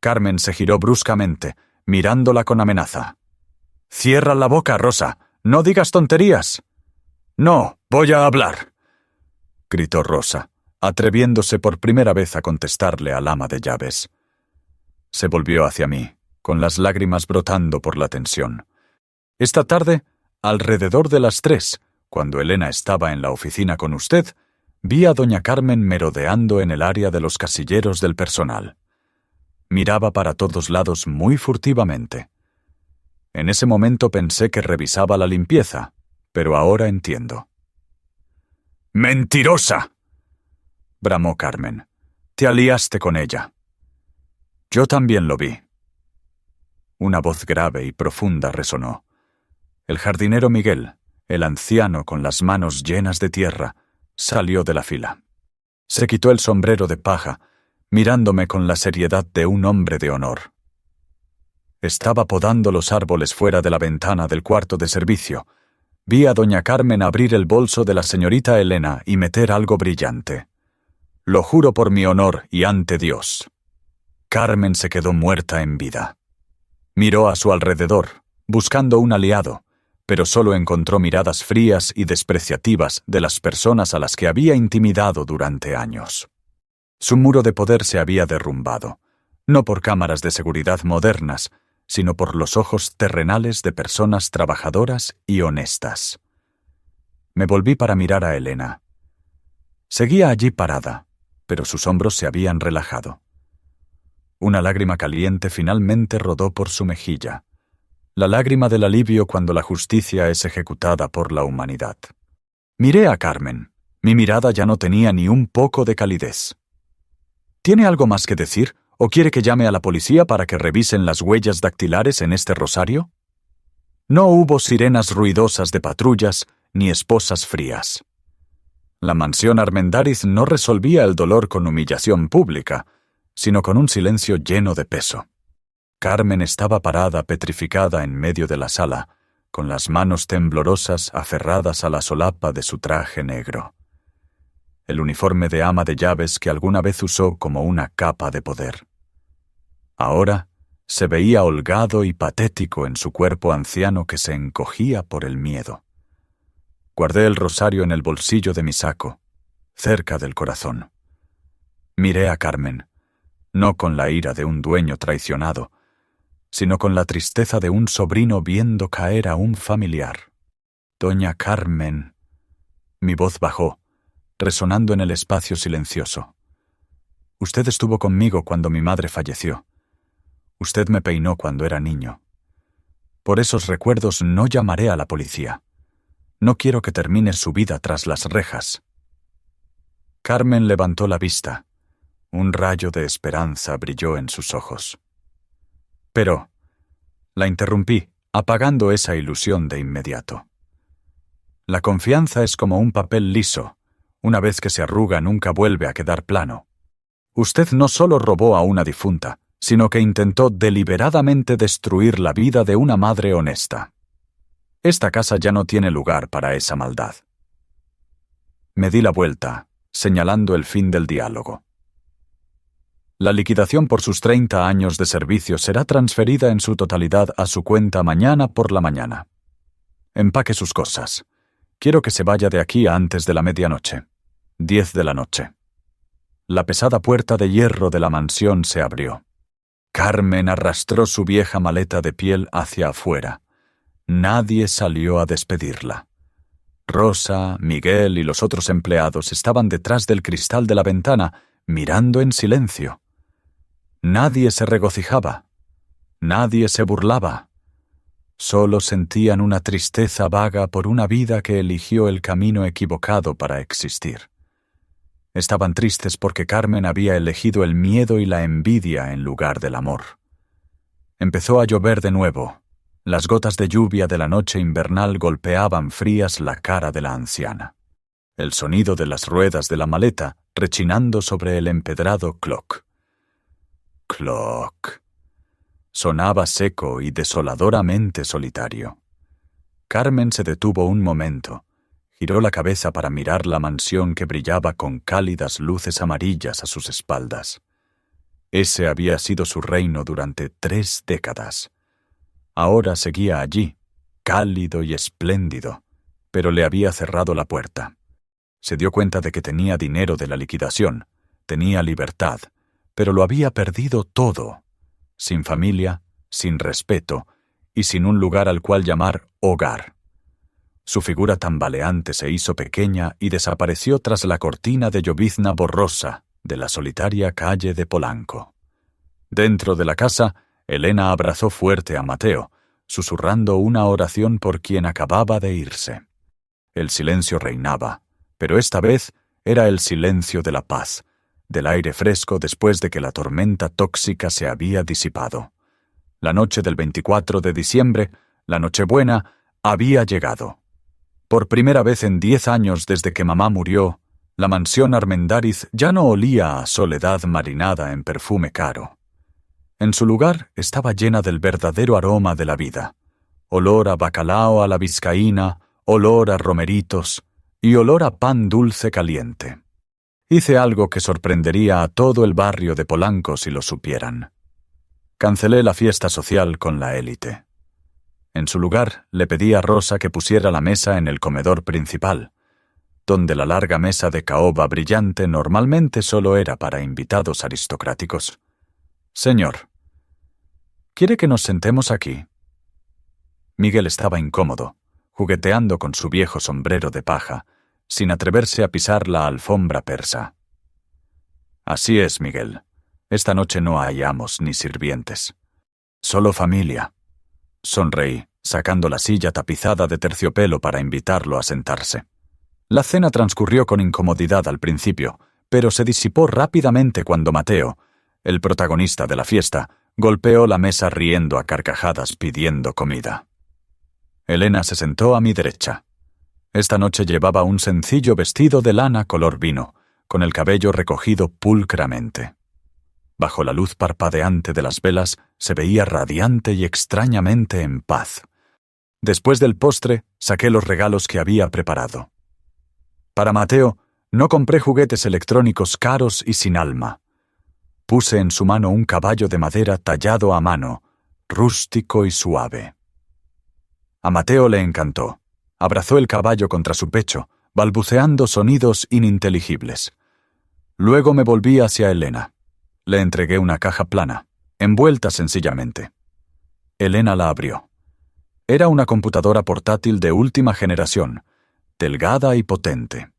Carmen se giró bruscamente, mirándola con amenaza. «Cierra la boca, Rosa. No digas tonterías». «No, voy a hablar», gritó Rosa, atreviéndose por primera vez a contestarle al ama de llaves. Se volvió hacia mí, con las lágrimas brotando por la tensión. «Esta tarde, alrededor de las 3, cuando Elena estaba en la oficina con usted, vi a doña Carmen merodeando en el área de los casilleros del personal. Miraba para todos lados muy furtivamente. En ese momento pensé que revisaba la limpieza, pero ahora entiendo». «¡Mentirosa!», bramó Carmen. «Te aliaste con ella». «Yo también lo vi». Una voz grave y profunda resonó. El jardinero Miguel, el anciano con las manos llenas de tierra, salió de la fila. Se quitó el sombrero de paja, mirándome con la seriedad de un hombre de honor. Estaba podando los árboles fuera de la ventana del cuarto de servicio. Vi a doña Carmen abrir el bolso de la señorita Elena y meter algo brillante. Lo juro por mi honor y ante Dios. Carmen se quedó muerta en vida. Miró a su alrededor, buscando un aliado, pero solo encontró miradas frías y despreciativas de las personas a las que había intimidado durante años. Su muro de poder se había derrumbado, no por cámaras de seguridad modernas, sino por los ojos terrenales de personas trabajadoras y honestas. Me volví para mirar a Elena. Seguía allí parada, pero sus hombros se habían relajado. Una lágrima caliente finalmente rodó por su mejilla, la lágrima del alivio cuando la justicia es ejecutada por la humanidad. Miré a Carmen. Mi mirada ya no tenía ni un poco de calidez. ¿Tiene algo más que decir o quiere que llame a la policía para que revisen las huellas dactilares en este rosario? No hubo sirenas ruidosas de patrullas ni esposas frías. La mansión Armendáriz no resolvía el dolor con humillación pública, sino con un silencio lleno de peso. Carmen estaba parada petrificada en medio de la sala, con las manos temblorosas aferradas a la solapa de su traje negro. El uniforme de ama de llaves que alguna vez usó como una capa de poder. Ahora se veía holgado y patético en su cuerpo anciano que se encogía por el miedo. Guardé el rosario en el bolsillo de mi saco, cerca del corazón. Miré a Carmen, no con la ira de un dueño traicionado, sino con la tristeza de un sobrino viendo caer a un familiar. Doña Carmen. Mi voz bajó, resonando en el espacio silencioso. Usted estuvo conmigo cuando mi madre falleció. Usted me peinó cuando era niño. Por esos recuerdos no llamaré a la policía. No quiero que termine su vida tras las rejas. Carmen levantó la vista. Un rayo de esperanza brilló en sus ojos. Pero la interrumpí, apagando esa ilusión de inmediato. La confianza es como un papel liso. Una vez que se arruga nunca vuelve a quedar plano. Usted no solo robó a una difunta, sino que intentó deliberadamente destruir la vida de una madre honesta. Esta casa ya no tiene lugar para esa maldad. Me di la vuelta, señalando el fin del diálogo. La liquidación por sus 30 años de servicio será transferida en su totalidad a su cuenta mañana por la mañana. Empaque sus cosas. Quiero que se vaya de aquí antes de la medianoche. 10 de la noche. La pesada puerta de hierro de la mansión se abrió. Carmen arrastró su vieja maleta de piel hacia afuera. Nadie salió a despedirla. Rosa, Miguel y los otros empleados estaban detrás del cristal de la ventana, mirando en silencio. Nadie se regocijaba. Nadie se burlaba. Solo sentían una tristeza vaga por una vida que eligió el camino equivocado para existir. Estaban tristes porque Carmen había elegido el miedo y la envidia en lugar del amor. Empezó a llover de nuevo. Las gotas de lluvia de la noche invernal golpeaban frías la cara de la anciana. El sonido de las ruedas de la maleta rechinando sobre el empedrado cloc. Cloc. Sonaba seco y desoladoramente solitario. Carmen se detuvo un momento. Giró la cabeza para mirar la mansión que brillaba con cálidas luces amarillas a sus espaldas. Ese había sido su reino durante 3 décadas. Ahora seguía allí, cálido y espléndido, pero le había cerrado la puerta. Se dio cuenta de que tenía dinero de la liquidación, tenía libertad, pero lo había perdido todo, sin familia, sin respeto y sin un lugar al cual llamar hogar. Su figura tambaleante se hizo pequeña y desapareció tras la cortina de llovizna borrosa de la solitaria calle de Polanco. Dentro de la casa, Elena abrazó fuerte a Mateo, susurrando una oración por quien acababa de irse. El silencio reinaba, pero esta vez era el silencio de la paz, del aire fresco después de que la tormenta tóxica se había disipado. La noche del 24 de diciembre, la Nochebuena, había llegado. Por primera vez en 10 años desde que mamá murió, la mansión Armendáriz ya no olía a soledad marinada en perfume caro. En su lugar estaba llena del verdadero aroma de la vida. Olor a bacalao a la vizcaína, olor a romeritos y olor a pan dulce caliente. Hice algo que sorprendería a todo el barrio de Polanco si lo supieran. Cancelé la fiesta social con la élite. En su lugar, le pedí a Rosa que pusiera la mesa en el comedor principal, donde la larga mesa de caoba brillante normalmente solo era para invitados aristocráticos. «Señor, ¿quiere que nos sentemos aquí?» Miguel estaba incómodo, jugueteando con su viejo sombrero de paja, sin atreverse a pisar la alfombra persa. «Así es, Miguel. Esta noche no hay amos ni sirvientes. Solo familia». Sonreí, sacando la silla tapizada de terciopelo para invitarlo a sentarse. La cena transcurrió con incomodidad al principio, pero se disipó rápidamente cuando Mateo, el protagonista de la fiesta, golpeó la mesa riendo a carcajadas pidiendo comida. Elena se sentó a mi derecha. Esta noche llevaba un sencillo vestido de lana color vino, con el cabello recogido pulcramente. Bajo la luz parpadeante de las velas se veía radiante y extrañamente en paz. Después del postre, saqué los regalos que había preparado. Para Mateo, no compré juguetes electrónicos caros y sin alma. Puse en su mano un caballo de madera tallado a mano, rústico y suave. A Mateo le encantó. Abrazó el caballo contra su pecho, balbuceando sonidos ininteligibles. Luego me volví hacia Elena. Le entregué una caja plana, envuelta sencillamente. Elena la abrió. Era una computadora portátil de última generación, delgada y potente.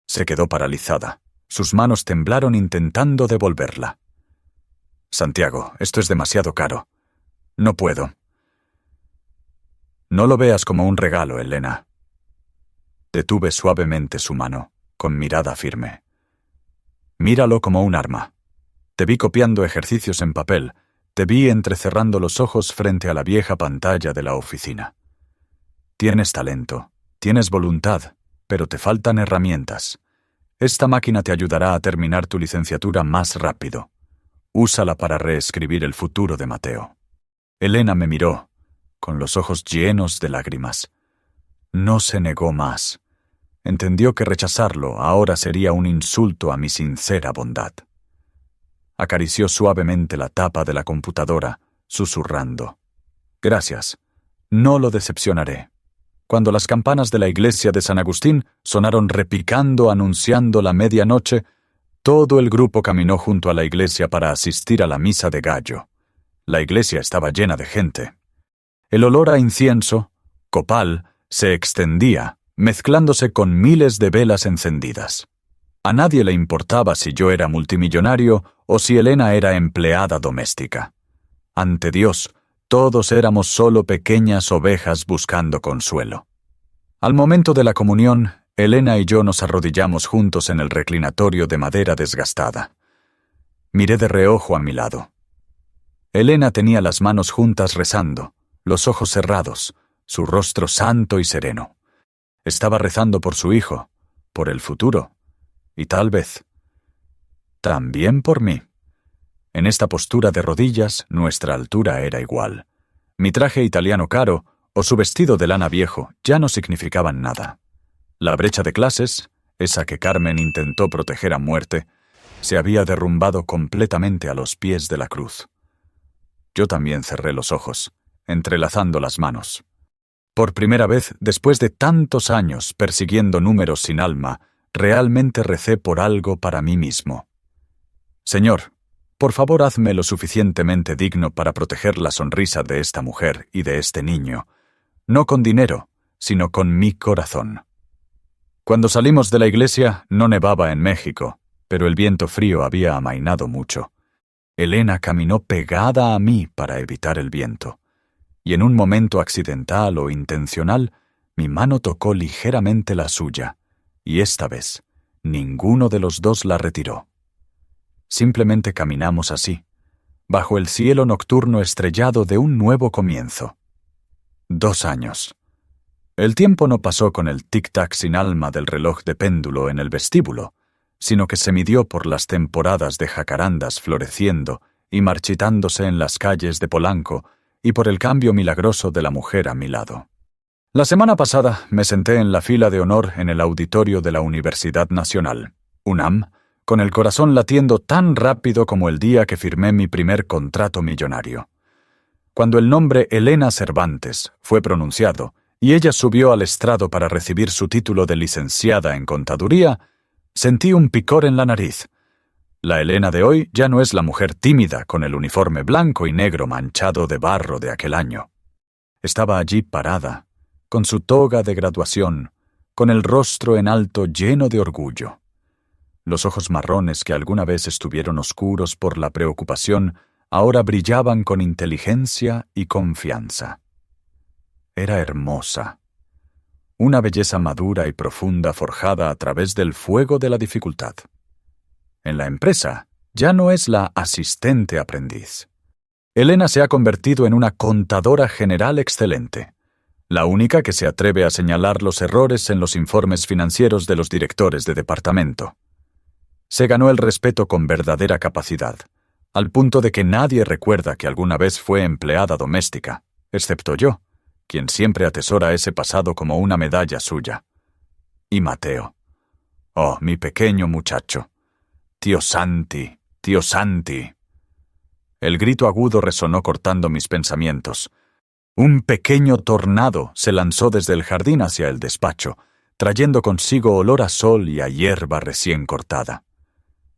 Se quedó paralizada. Sus manos temblaron intentando devolverla. «Santiago, esto es demasiado caro. No puedo». «No lo veas como un regalo, Elena». Detuve suavemente su mano, con mirada firme. «Míralo como un arma. Te vi copiando ejercicios en papel, te vi entrecerrando los ojos frente a la vieja pantalla de la oficina. Tienes talento, tienes voluntad, pero te faltan herramientas. Esta máquina te ayudará a terminar tu licenciatura más rápido. Úsala para reescribir el futuro de Mateo». Elena me miró, con los ojos llenos de lágrimas. No se negó más. Entendió que rechazarlo ahora sería un insulto a mi sincera bondad. Acarició suavemente la tapa de la computadora, susurrando: «Gracias. No lo decepcionaré». Cuando las campanas de la iglesia de San Agustín sonaron repicando anunciando la medianoche, todo el grupo caminó junto a la iglesia para asistir a la misa de gallo. La iglesia estaba llena de gente. El olor a incienso, copal, se extendía, mezclándose con miles de velas encendidas. A nadie le importaba si yo era multimillonario o si Elena era empleada doméstica. Ante Dios, todos éramos solo pequeñas ovejas buscando consuelo. Al momento de la comunión, Elena y yo nos arrodillamos juntos en el reclinatorio de madera desgastada. Miré de reojo a mi lado. Elena tenía las manos juntas rezando, los ojos cerrados, su rostro santo y sereno. Estaba rezando por su hijo, por el futuro, y tal vez también por mí. En esta postura de rodillas, nuestra altura era igual. Mi traje italiano caro o su vestido de lana viejo ya no significaban nada. La brecha de clases, esa que Carmen intentó proteger a muerte, se había derrumbado completamente a los pies de la cruz. Yo también cerré los ojos, entrelazando las manos. Por primera vez, después de tantos años persiguiendo números sin alma, realmente recé por algo para mí mismo. «Señor, por favor hazme lo suficientemente digno para proteger la sonrisa de esta mujer y de este niño, no con dinero, sino con mi corazón». Cuando salimos de la iglesia no nevaba en México, pero el viento frío había amainado mucho. Elena caminó pegada a mí para evitar el viento, y en un momento accidental o intencional, mi mano tocó ligeramente la suya, y esta vez, ninguno de los dos la retiró. Simplemente caminamos así, bajo el cielo nocturno estrellado de un nuevo comienzo. 2 años. El tiempo no pasó con el tic-tac sin alma del reloj de péndulo en el vestíbulo, sino que se midió por las temporadas de jacarandas floreciendo y marchitándose en las calles de Polanco y por el cambio milagroso de la mujer a mi lado. La semana pasada me senté en la fila de honor en el auditorio de la Universidad Nacional, UNAM, con el corazón latiendo tan rápido como el día que firmé mi primer contrato millonario. Cuando el nombre Elena Cervantes fue pronunciado y ella subió al estrado para recibir su título de licenciada en contaduría, sentí un picor en la nariz. La Elena de hoy ya no es la mujer tímida con el uniforme blanco y negro manchado de barro de aquel año. Estaba allí parada, con su toga de graduación, con el rostro en alto lleno de orgullo. Los ojos marrones que alguna vez estuvieron oscuros por la preocupación, ahora brillaban con inteligencia y confianza. Era hermosa. Una belleza madura y profunda forjada a través del fuego de la dificultad. En la empresa, ya no es la asistente aprendiz. Elena se ha convertido en una contadora general excelente, la única que se atreve a señalar los errores en los informes financieros de los directores de departamento. Se ganó el respeto con verdadera capacidad, al punto de que nadie recuerda que alguna vez fue empleada doméstica, excepto yo, quien siempre atesora ese pasado como una medalla suya. Y Mateo. Oh, mi pequeño muchacho. Tío Santi, tío Santi. El grito agudo resonó cortando mis pensamientos. Un pequeño tornado se lanzó desde el jardín hacia el despacho, trayendo consigo olor a sol y a hierba recién cortada.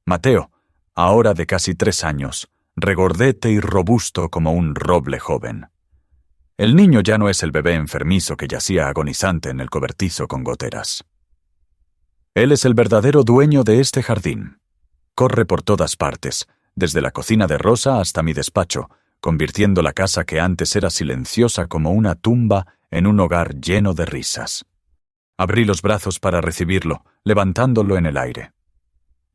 Mateo, ahora de casi 3 años, regordete y robusto como un roble joven. El niño ya no es el bebé enfermizo que yacía agonizante en el cobertizo con goteras. Él es el verdadero dueño de este jardín. Corre por todas partes, desde la cocina de Rosa hasta mi despacho, convirtiendo la casa que antes era silenciosa como una tumba en un hogar lleno de risas. Abrí los brazos para recibirlo, levantándolo en el aire.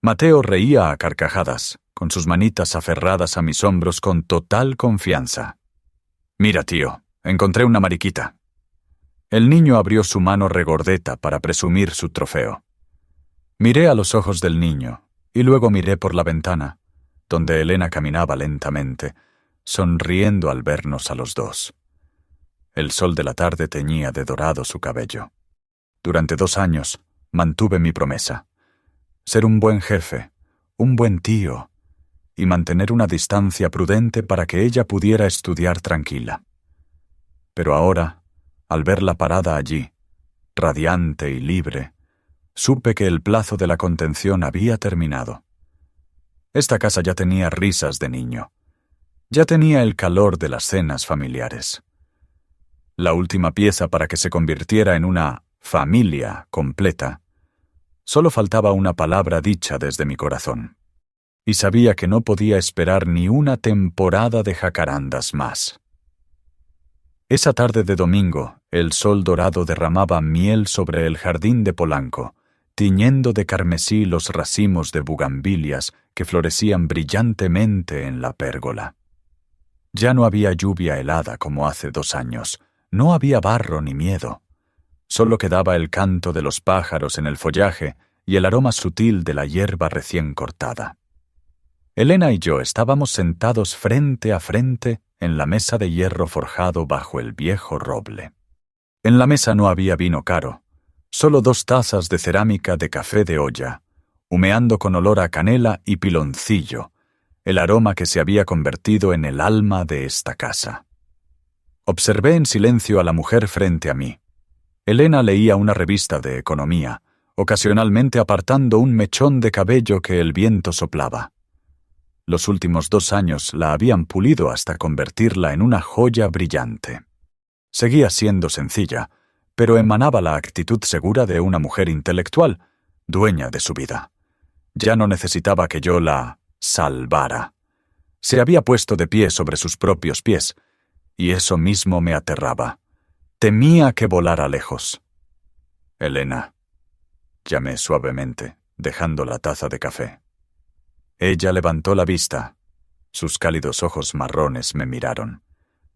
Mateo reía a carcajadas, con sus manitas aferradas a mis hombros con total confianza. «Mira, tío, encontré una mariquita». El niño abrió su mano regordeta para presumir su trofeo. Miré a los ojos del niño, y luego miré por la ventana, donde Elena caminaba lentamente, sonriendo al vernos a los dos. El sol de la tarde teñía de dorado su cabello. Durante 2 años mantuve mi promesa: ser un buen jefe, un buen tío, y mantener una distancia prudente para que ella pudiera estudiar tranquila. Pero ahora, al verla parada allí, radiante y libre, supe que el plazo de la contención había terminado. Esta casa ya tenía risas de niño. Ya tenía el calor de las cenas familiares. La última pieza para que se convirtiera en una familia completa. Solo faltaba una palabra dicha desde mi corazón. Y sabía que no podía esperar ni una temporada de jacarandas más. Esa tarde de domingo, el sol dorado derramaba miel sobre el jardín de Polanco, tiñendo de carmesí los racimos de bugambilias que florecían brillantemente en la pérgola. Ya no había lluvia helada como hace 2 años, no había barro ni miedo. Solo quedaba el canto de los pájaros en el follaje y el aroma sutil de la hierba recién cortada. Elena y yo estábamos sentados frente a frente en la mesa de hierro forjado bajo el viejo roble. En la mesa no había vino caro, solo 2 tazas de cerámica de café de olla, humeando con olor a canela y piloncillo, el aroma que se había convertido en el alma de esta casa. Observé en silencio a la mujer frente a mí. Elena leía una revista de economía, ocasionalmente apartando un mechón de cabello que el viento soplaba. Los últimos 2 años la habían pulido hasta convertirla en una joya brillante. Seguía siendo sencilla, pero emanaba la actitud segura de una mujer intelectual, dueña de su vida. Ya no necesitaba que yo la salvara. Se había puesto de pie sobre sus propios pies, y eso mismo me aterraba. Temía que volara lejos. «Elena», llamé suavemente, dejando la taza de café. Ella levantó la vista. Sus cálidos ojos marrones me miraron,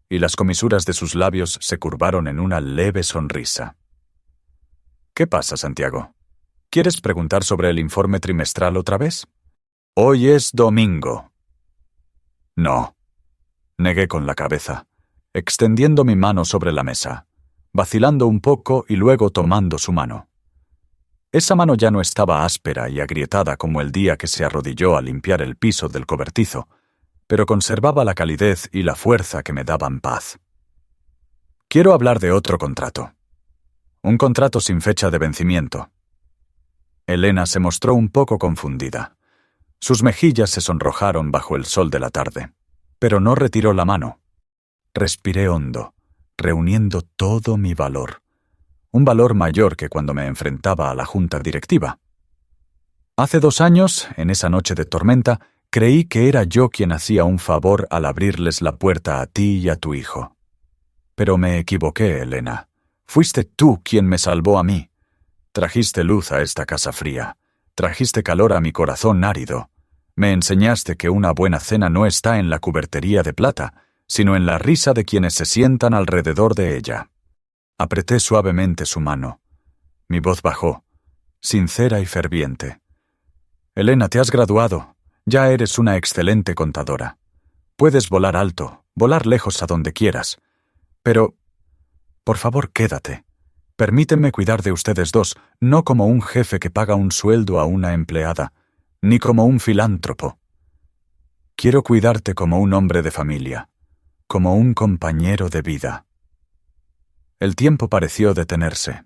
y las comisuras de sus labios se curvaron en una leve sonrisa. «¿Qué pasa, Santiago? ¿Quieres preguntar sobre el informe trimestral otra vez? Hoy es domingo». «No», negué con la cabeza, extendiendo mi mano sobre la mesa, vacilando un poco y luego tomando su mano. Esa mano ya no estaba áspera y agrietada como el día que se arrodilló a limpiar el piso del cobertizo, pero conservaba la calidez y la fuerza que me daban paz. «Quiero hablar de otro contrato. Un contrato sin fecha de vencimiento». Elena se mostró un poco confundida. Sus mejillas se sonrojaron bajo el sol de la tarde, pero no retiró la mano. Respiré hondo, reuniendo todo mi valor. Un valor mayor que cuando me enfrentaba a la junta directiva. Hace 2 años, en esa noche de tormenta, creí que era yo quien hacía un favor al abrirles la puerta a ti y a tu hijo. Pero me equivoqué, Elena. Fuiste tú quien me salvó a mí. Trajiste luz a esta casa fría. Trajiste calor a mi corazón árido. Me enseñaste que una buena cena no está en la cubertería de plata, sino en la risa de quienes se sientan alrededor de ella. Apreté suavemente su mano. Mi voz bajó, sincera y ferviente. Elena, te has graduado. Ya eres una excelente contadora. Puedes volar alto, volar lejos a donde quieras. Pero, por favor, quédate. Permíteme cuidar de ustedes dos, no como un jefe que paga un sueldo a una empleada, ni como un filántropo. Quiero cuidarte como un hombre de familia, como un compañero de vida». El tiempo pareció detenerse.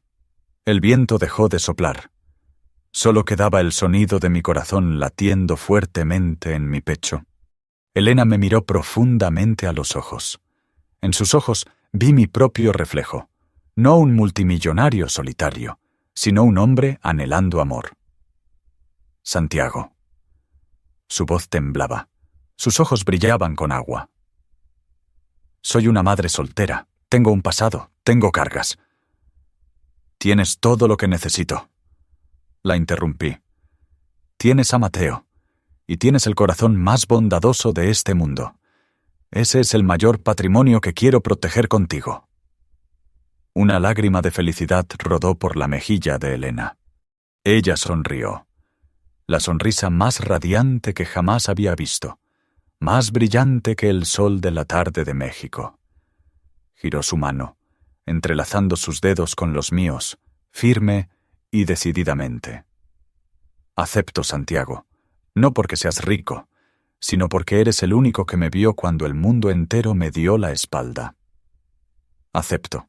El viento dejó de soplar. Solo quedaba el sonido de mi corazón latiendo fuertemente en mi pecho. Elena me miró profundamente a los ojos. En sus ojos vi mi propio reflejo, no un multimillonario solitario, sino un hombre anhelando amor. «Santiago». Su voz temblaba. Sus ojos brillaban con agua. «Soy una madre soltera. Tengo un pasado. Tengo cargas». «Tienes todo lo que necesito». La interrumpí. «Tienes a Mateo, y tienes el corazón más bondadoso de este mundo. Ese es el mayor patrimonio que quiero proteger contigo». Una lágrima de felicidad rodó por la mejilla de Elena. Ella sonrió. La sonrisa más radiante que jamás había visto, más brillante que el sol de la tarde de México. Giró su mano, entrelazando sus dedos con los míos, firme y decididamente. «Acepto, Santiago, no porque seas rico, sino porque eres el único que me vio cuando el mundo entero me dio la espalda. Acepto».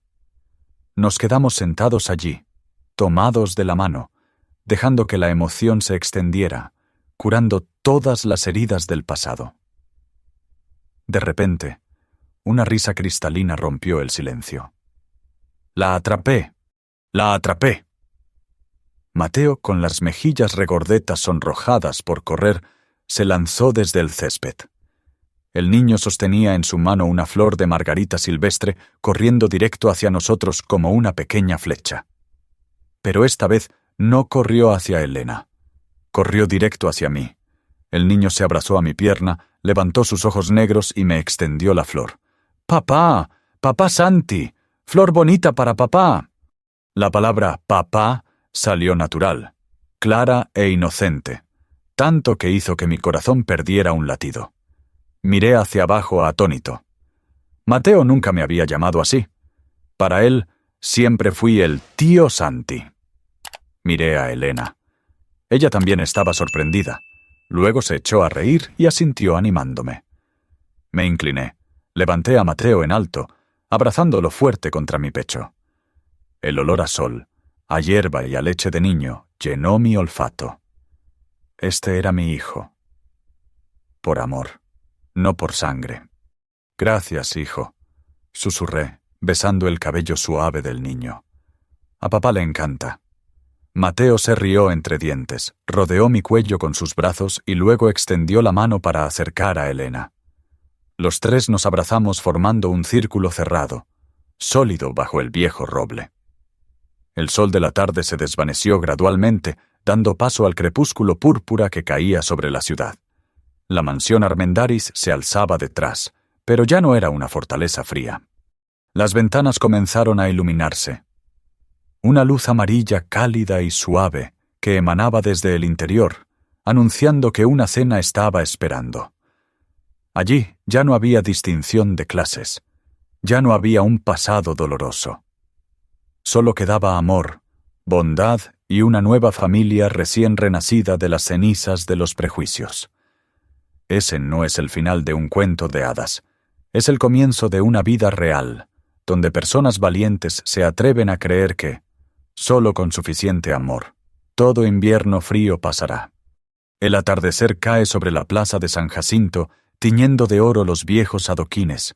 Nos quedamos sentados allí, tomados de la mano, dejando que la emoción se extendiera, curando todas las heridas del pasado. De repente, una risa cristalina rompió el silencio. «La atrapé. La atrapé». Mateo, con las mejillas regordetas sonrojadas por correr, se lanzó desde el césped. El niño sostenía en su mano una flor de margarita silvestre, corriendo directo hacia nosotros como una pequeña flecha. Pero esta vez no corrió hacia Elena. Corrió directo hacia mí. El niño se abrazó a mi pierna, levantó sus ojos negros y me extendió la flor. «¡Papá! ¡Papá Santi! ¡Flor bonita para papá!». La palabra «papá» salió natural, clara e inocente, tanto que hizo que mi corazón perdiera un latido. Miré hacia abajo atónito. Mateo nunca me había llamado así. Para él, siempre fui el tío Santi. Miré a Elena. Ella también estaba sorprendida. Luego se echó a reír y asintió animándome. Me incliné. Levanté a Mateo en alto, abrazándolo fuerte contra mi pecho. El olor a sol, a hierba y a leche de niño llenó mi olfato. Este era mi hijo. Por amor, no por sangre. «Gracias, hijo», susurré, besando el cabello suave del niño. «A papá le encanta». Mateo se rió entre dientes, rodeó mi cuello con sus brazos y luego extendió la mano para acercar a Elena. Los tres nos abrazamos formando un círculo cerrado, sólido bajo el viejo roble. El sol de la tarde se desvaneció gradualmente, dando paso al crepúsculo púrpura que caía sobre la ciudad. La mansión Armendáriz se alzaba detrás, pero ya no era una fortaleza fría. Las ventanas comenzaron a iluminarse. Una luz amarilla cálida y suave que emanaba desde el interior, anunciando que una cena estaba esperando. Allí ya no había distinción de clases, ya no había un pasado doloroso. Solo quedaba amor, bondad y una nueva familia recién renacida de las cenizas de los prejuicios. Ese no es el final de un cuento de hadas, es el comienzo de una vida real, donde personas valientes se atreven a creer que, solo con suficiente amor, todo invierno frío pasará. El atardecer cae sobre la plaza de San Jacinto, tiñendo de oro los viejos adoquines.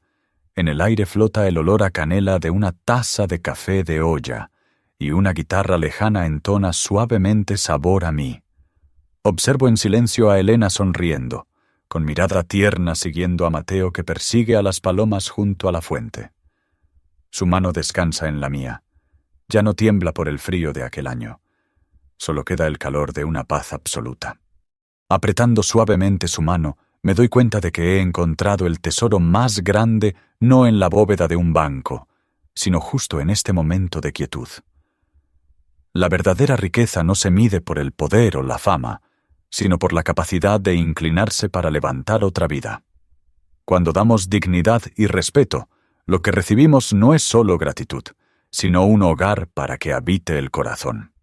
En el aire flota el olor a canela de una taza de café de olla, y una guitarra lejana entona suavemente Sabor a mí. Observo en silencio a Elena sonriendo, con mirada tierna siguiendo a Mateo que persigue a las palomas junto a la fuente. Su mano descansa en la mía. Ya no tiembla por el frío de aquel año. Solo queda el calor de una paz absoluta. Apretando suavemente su mano, me doy cuenta de que he encontrado el tesoro más grande no en la bóveda de un banco, sino justo en este momento de quietud. La verdadera riqueza no se mide por el poder o la fama, sino por la capacidad de inclinarse para levantar otra vida. Cuando damos dignidad y respeto, lo que recibimos no es solo gratitud, sino un hogar para que habite el corazón.